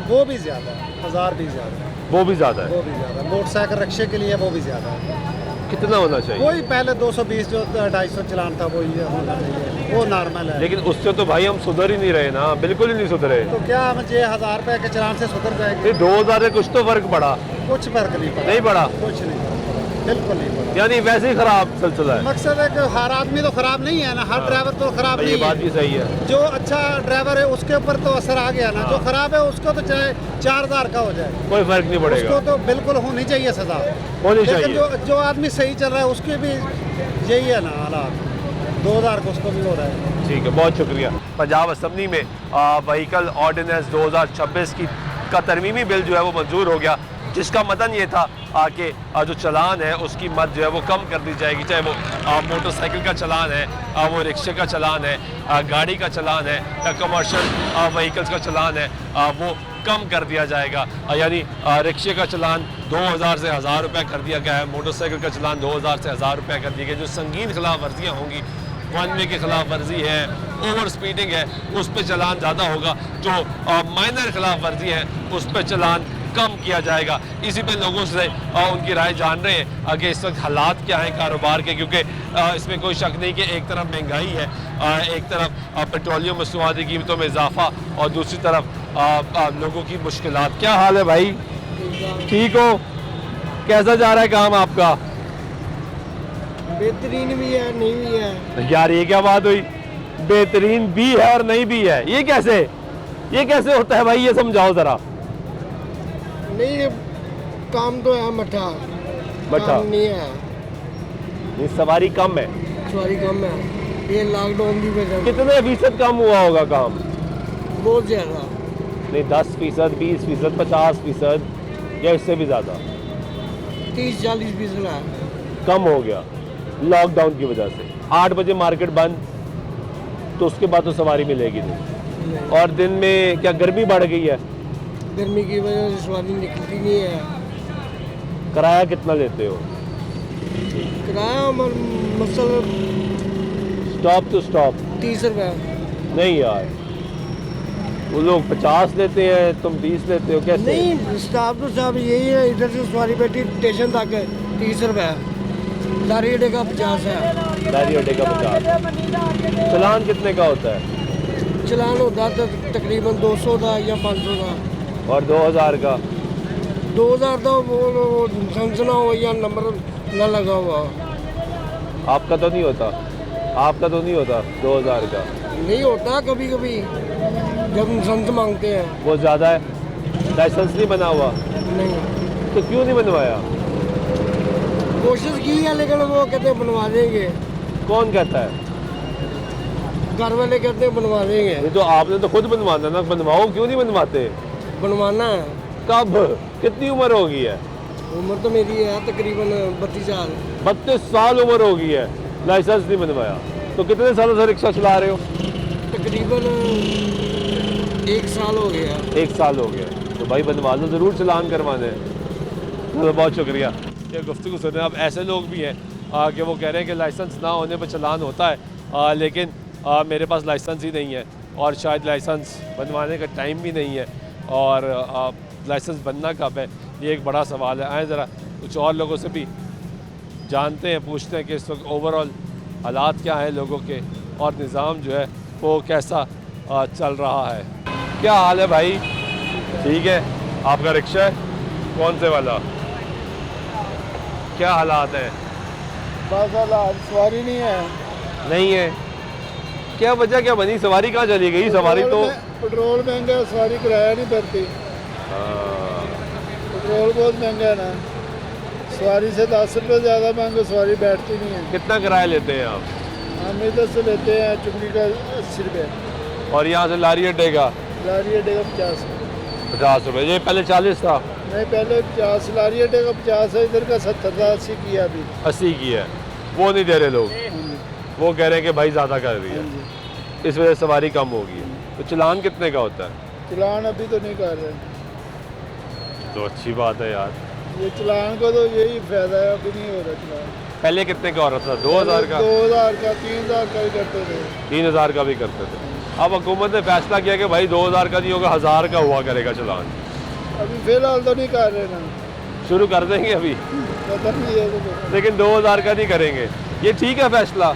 वो भी ज़्यादा है, 1000 भी ज़्यादा है, वो भी ज़्यादा है? वो भी ज़्यादा है। मोटरसाइकिल रक्शे के लिए वो भी ज़्यादा है। कितना होना चाहिए? वही पहले 220 जो 250 चलान था वो ये होना चाहिए, वो नॉर्मल है। लेकिन उससे तो भाई हम सुधर ही नहीं रहे ना, बिल्कुल ही नहीं सुधरे। तो क्या हम 1000 रुपए के चलान से सुधर जाएंगे? 2000 से कुछ तो फर्क पड़ा? कुछ फर्क नहीं पड़ा, नहीं पड़ा, कुछ नहीं, बिल्कुल नहीं पड़ा। यानी वैसे ही खराब सिलसिला है। मकसद है कि हर आदमी तो खराब नहीं है ना, हर ड्राइवर तो खराब ये नहीं बात है। भी सही है। जो अच्छा ड्राइवर है उसके ऊपर तो असर आ गया ना, जो खराब है उसको तो चाहे 4000 का हो जाए, कोई फर्क नहीं पड़ेगा, उसको तो बिल्कुल होनी चाहिए सजा, होनी लेकिन चाहिए। जो आदमी सही चल रहा है उसके भी यही है ना हालात, 2000 का उसको भी हो रहा है। ठीक है, बहुत शुक्रिया। पंजाब असम्बली में व्हीकल ऑर्डिनेंस 2026 का तरमीमी बिल जो है वो मंजूर हो गया, जिसका मदन ये था कि जो चलान है उसकी मद जो है वो कम कर दी जाएगी, चाहे वो मोटरसाइकिल का चलान है, वो रिक्शे का चलान है, गाड़ी का चलान है या कमर्शियल व्हीकल्स का चलान है, वो कम कर दिया जाएगा। यानी रिक्शे का चलान 2000 से 1000 रुपये कर दिया गया है, मोटरसाइकिल का चलान 2000 से 1000 रुपये कर दिया गया। जो संगीन खिलाफ वर्जियाँ होंगी, 1 वे की खिलाफ वर्जी है, ओवर स्पीडिंग है, उस पर चलान ज़्यादा होगा। जो माइनर खिलाफ वर्जी है उस पर चलान कम किया जाएगा। इसी पे लोगों से उनकी राय जान रहे हैं कि इस वक्त हालात क्या हैं कारोबार के, क्योंकि इसमें कोई शक नहीं कि एक तरफ महंगाई है, एक तरफ पेट्रोलियम मसनूआत की कीमतों में इजाफा और दूसरी तरफ लोगों की मुश्किलात। क्या हाल है भाई, ठीक हो? कैसा जा रहा है काम आपका? बेहतरीन भी है, नहीं भी है। यार ये क्या बात हुई, बेहतरीन भी है और नहीं भी है, ये कैसे होता है भाई, ये समझाओ जरा। नहीं, काम तो है मठा, काम नहीं है, ये सवारी कम है, सवारी कम है, ये लॉकडाउन की वजह से। कितने फीसद कम हुआ होगा काम? बहुत ज़्यादा। नहीं 10%, 20%, 50% या इससे भी ज़्यादा? 30-40% है, कम हो गया लॉकडाउन की वजह से। 8 बजे मार्केट बंद, तो उसके बाद तो सवारी मिलेगी नहीं। और दिन में क्या गर्मी बढ़ गई है? गर्मी की वजह से सवारी निकलती नहीं है। किराया कितना लेते हो? किराया मतलब स्टॉप टू स्टॉप 30 रुपये। नहीं यार, वो लोग 50 लेते हैं, तुम 20 लेते हो, कैसे? नहीं, स्टाफ तो साहब यही है, इधर से सवारी बैठी स्टेशन तक 30 रुपये, लारी अड्डे का 50 है। लारी अड्डे का 50। चलान कितने का होता है? चलान होता है तकरीबन 200 का या 500 का। और 2000 का? 2000 तो वो संसना हो या नंबर ना लगा हुआ। आपका तो नहीं होता? आपका तो नहीं होता 2000 का? नहीं होता, कभी कभी जब संत मांगते हैं। वो ज़्यादा है? लाइसेंस नहीं बना हुआ? नहीं। तो क्यों नहीं बनवाया? कोशिश की है लेकिन वो कहते हैं बनवा देंगे। कौन कहता है? घर वाले कहते हैं बनवा देंगे। नहीं तो आपने तो खुद बनवाना ना, बनवाओ, क्यों नहीं बनवाते? बनवाना है। कब? कितनी उम्र हो गई है? उम्र तो मेरी है तकरीबन 32 साल। 32 साल उम्र हो गई है, लाइसेंस नहीं बनवाया। तो कितने सालों से रिक्शा चला रहे हो? तकरीबन 1 साल हो गया। 1 साल हो गया, तो भाई बनवा लो, ज़रूर चलान करवाने। तो बहुत शुक्रिया। ये गुफ्तगू सुने। अब ऐसे लोग भी हैं कि वो कह रहे हैं कि लाइसेंस ना होने पर चलान होता है, लेकिन मेरे पास लाइसेंस ही नहीं है और शायद लाइसेंस बनवाने का टाइम भी नहीं है, और लाइसेंस बनना कब है, ये एक बड़ा सवाल है। आए ज़रा कुछ और लोगों से भी जानते हैं, पूछते हैं कि इस वक्त ओवरऑल हालात क्या हैं लोगों के और निज़ाम जो है वो कैसा चल रहा है। क्या हाल है भाई? ठीक है, आपका रिक्शा है? कौन से वाला? क्या हालात है? बस हालात, सवारी नहीं है। नहीं है? क्या वजह क्या बनी? सवारी कहाँ चली गई? सवारी तो पेट्रोल महंगा, सवारी किराया नहीं भरती। पेट्रोल बहुत महंगा है ना, सवारी से 10 रुपये ज़्यादा महंगा सवारी बैठती नहीं है। कितना किराया लेते हैं आप? हम इधर से लेते हैं चुंगी का 80 रुपये, और यहाँ से लारी अड्डे का? लारी अड्डे का 50 रुपये। ये पहले 40 था? नहीं, पहले 50, लारी अड्डे का 50 है, इधर का 70 था, 80 किया अभी। 80 की है, वो नहीं दे रहे लोग, वो कह रहे हैं कि भाई ज़्यादा कर रही है, इस वजह से सवारी कम होगी। तो चलान कितने का होता है? चलान अभी तो नहीं कर रहे। तो अच्छी बात है यार, ये चलान को तो यही फायदा है, अभी नहीं हो रहा चलान। पहले कितने का हो रहा था? 2000 का? 2000 का, 3000 का भी करते थे। 3000 का भी करते थे। अब हुकूमत ने फैसला किया कि भाई 2000 का नहीं होगा, 1000 का हुआ करेगा चलान। अभी फिलहाल तो नहीं कर रहे ना, शुरू कर देंगे अभी, पता नहीं है तो। लेकिन 2000 का नहीं करेंगे। ये ठीक है फैसला?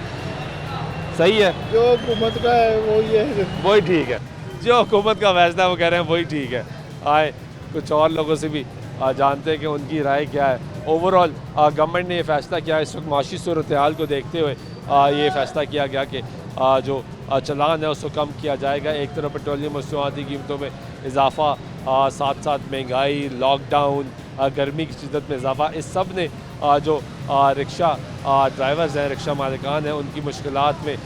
सही है? जो हुकूमत का है वही है, वही ठीक है। जो हुकूमत का फैसला है वो कह रहे हैं वही ठीक है। आए कुछ और लोगों से भी जानते हैं कि उनकी राय क्या है। ओवरऑल गवर्नमेंट ने ये फ़ैसला किया, इस वक्त माशी सूरत हाल को देखते हुए ये फ़ैसला किया गया कि जो चलान है उसको कम किया जाएगा। एक तरफ पेट्रोलियम मसनूआती कीमतों में इजाफ़ा, साथ साथ महंगाई, लॉकडाउन, गर्मी की शिद्दत में इजाफ़ा, इस सब ने जो रिक्शा ड्राइवर्स हैं, रिक्शा मालिकान हैं, उनकी मुश्किलात में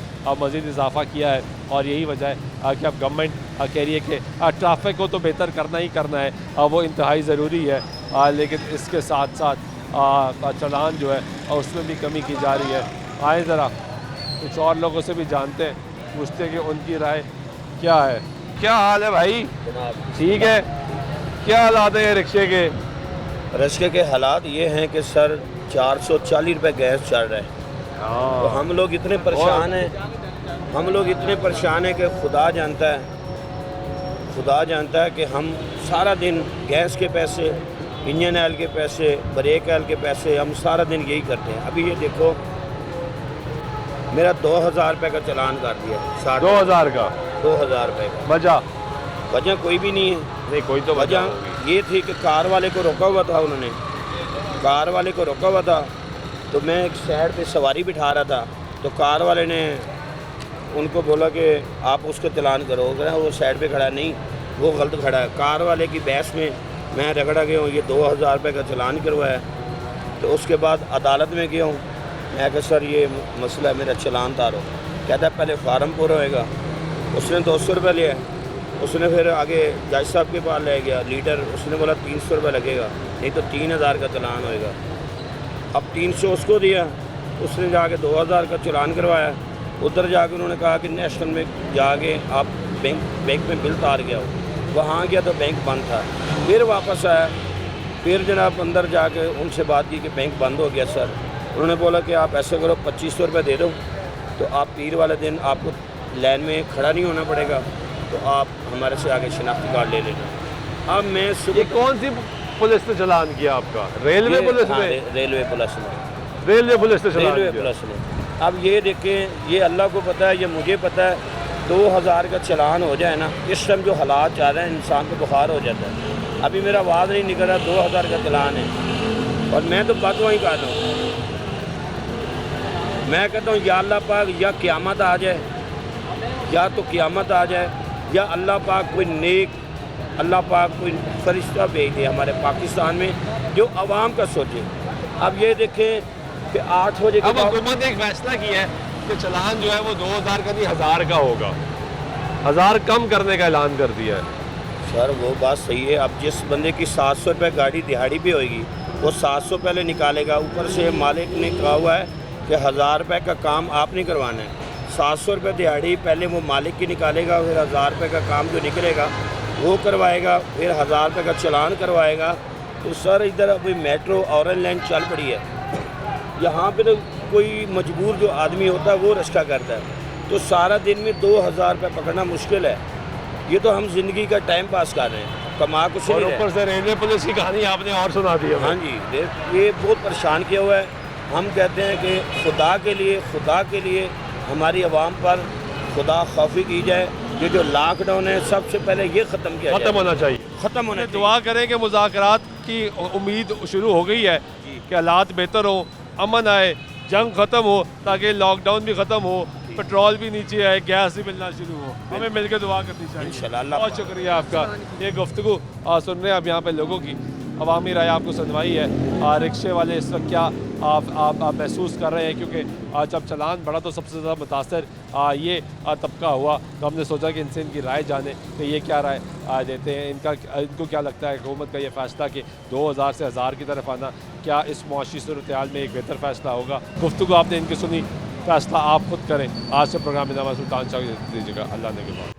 मज़ीद इजाफ़ा किया है। और यही वजह है कि अब गवर्नमेंट कह रही है कि ट्रैफिक को तो बेहतर करना ही करना है, वो इंतहाई ज़रूरी है, लेकिन इसके साथ साथ चलान जो है उसमें भी कमी की जा रही है। आए ज़रा कुछ और लोगों से भी जानते हैं, पूछते हैं कि उनकी राय क्या है। क्या हाल है भाई? ठीक है। क्या हालात है रिक्शे के? रिक्शे के हालात ये हैं कि सर 440 रुपये गैस चल रहा है। तो हम लोग इतने परेशान हैं, कि खुदा जानता है कि हम सारा दिन गैस के पैसे, इंजन ऑयल के पैसे, ब्रेक ऑयल के पैसे, हम सारा दिन यही करते हैं। अभी ये देखो मेरा 2000 रुपये का चालान कर दिया। 2000 का? 2000 रुपये का। वजह कोई भी नहीं है। नहीं, कोई तो वजह ये थी कि कार वाले को रोका हुआ था, उन्होंने कार वाले को रोका हुआ था, तो तो मैं एक साइड पे सवारी बिठा रहा था, तो कार वाले ने उनको बोला कि आप उसको चालान करो। वो साइड पे खड़ा, नहीं वो गलत खड़ा है। कार वाले की बहस में मैं रगड़ा गया हूँ, ये 2000 रुपये का चालान करवाया। तो उसके बाद अदालत में गया हूँ, मैं कहा सर ये मसला है, मेरा चालान तारो। कहता है पहले फार्म पूरा होएगा। उसने 200 रुपये लिया, उसने फिर आगे जज साहब के पास ले गया लीडर, उसने बोला 300 रुपये लगेगा, नहीं तो 3000 का चालान होएगा। अब 300 उसको दिया, उसने जाके 2000 का चालान करवाया। उधर जाके उन्होंने कहा कि नेशनल में जाके आप बैंक में बिल तार गया हो। वहाँ गया तो बैंक बंद था। फिर वापस आया, फिर जनाब अंदर जाके उनसे बात की कि बैंक बंद हो गया सर। उन्होंने बोला कि आप ऐसे करो 2500 रुपये दे दो, तो आप पीर वाले दिन आपको लाइन में खड़ा नहीं होना पड़ेगा, तो आप हमारे से आगे शनाख्ती कार्ड ले लेना। अब मैं ये कौन सी पुलिस ने चालान किया आपका? रेलवे पुलिस ने? रेलवे पुलिस ने, रेलवे पुलिस ने चालान रेलवे किया। पुलिस ने। अब ये देखें, ये अल्लाह को पता है, ये मुझे पता है, 2000 का चालान हो जाए ना, इस टाइम जो हालात चाह रहे हैं इंसान को बुखार हो जाता है। अभी मेरा आवाज़ नहीं निकल रहा, 2000 का चालान है और मैं तो बात वहीं कर रहा हूँ। मैं कहता हूँ या अल्लाह पाक या क़यामत आ जाए, या तो क़यामत आ जाए, या अल्लाह पाक कोई नेक, अल्लाह पाक कोई फरिश्ता भेज दे हमारे पाकिस्तान में जो आवाम का सोचे। अब ये देखें कि 8 बजे के अब बाद हुकूमत ने एक फैसला किया है कि चालान जो है वो 2000 का नहीं 1000 का होगा, 1000 कम करने का ऐलान कर दिया है। सर वो बात सही है। अब जिस बंदे की 700 रुपये गाड़ी दिहाड़ी पे होएगी, वो 700 पहले निकालेगा। ऊपर से मालिक ने कहा हुआ है कि 1000 रुपये का काम आप नहीं करवाना है। 700 रुपये दिहाड़ी पहले वो मालिक की निकालेगा, फिर 1000 रुपये का काम जो निकलेगा वो करवाएगा, फिर 1000 रुपये का चालान करवाएगा। तो सर इधर अभी मेट्रो ऑरेंज लाइन चल पड़ी है, यहाँ पे तो कोई मजबूर जो आदमी होता है वो रश्का करता है, तो सारा दिन में 2000 रुपये पकड़ना मुश्किल है। ये तो हम ज़िंदगी का टाइम पास कर रहे हैं, कमा कुछ नहीं और रहे। ऊपर से रेलवे पुलिस की कहानी आपने और सुना दी है। हाँ जी, ये बहुत परेशान किया हुआ है। हम कहते हैं कि खुदा के लिए हमारी आवाम पर खुदा खौफी की जाए। ये जो लॉकडाउन है सबसे पहले ये ख़त्म किया जाए, खत्म होना चाहिए, ख़त्म होना चाहिए। दुआ करें कि मुज़ाकरात की उम्मीद शुरू हो गई है कि हालात बेहतर हो, अमन आए, जंग ख़त्म हो, ताकि लॉकडाउन भी ख़त्म हो, पेट्रोल भी नीचे आए, गैस भी मिलना शुरू हो। हमें मिलकर दुआ करनी चाहिए इंशाल्लाह। बहुत शुक्रिया आपका। ये गुफ्तगू सुन रहे हैं आप यहाँ पे लोगों की अवामी राय आपको सुनवाई है। रिक्शे वाले इस वक्त क्या आप महसूस कर रहे हैं, क्योंकि जब चालान बढ़ा तो सबसे ज़्यादा मुतासर ये तबका हुआ, तो हमने सोचा कि इनसे इनकी राय जाने कि ये क्या राय देते हैं, इनको क्या लगता है हुकूमत का ये फ़ैसला कि 2000 से 1000 की तरफ आना क्या इस मुआशी सूरत-ए-हाल में एक बेहतर फ़ैसला होगा। गुफ्तगू आपने इनकी सुनी, फ़ैसला आप खुद करें। आज से प्रोग्राम में नामा सुल्तान शाह दीजिएगा। अल्लाह ने के बाद।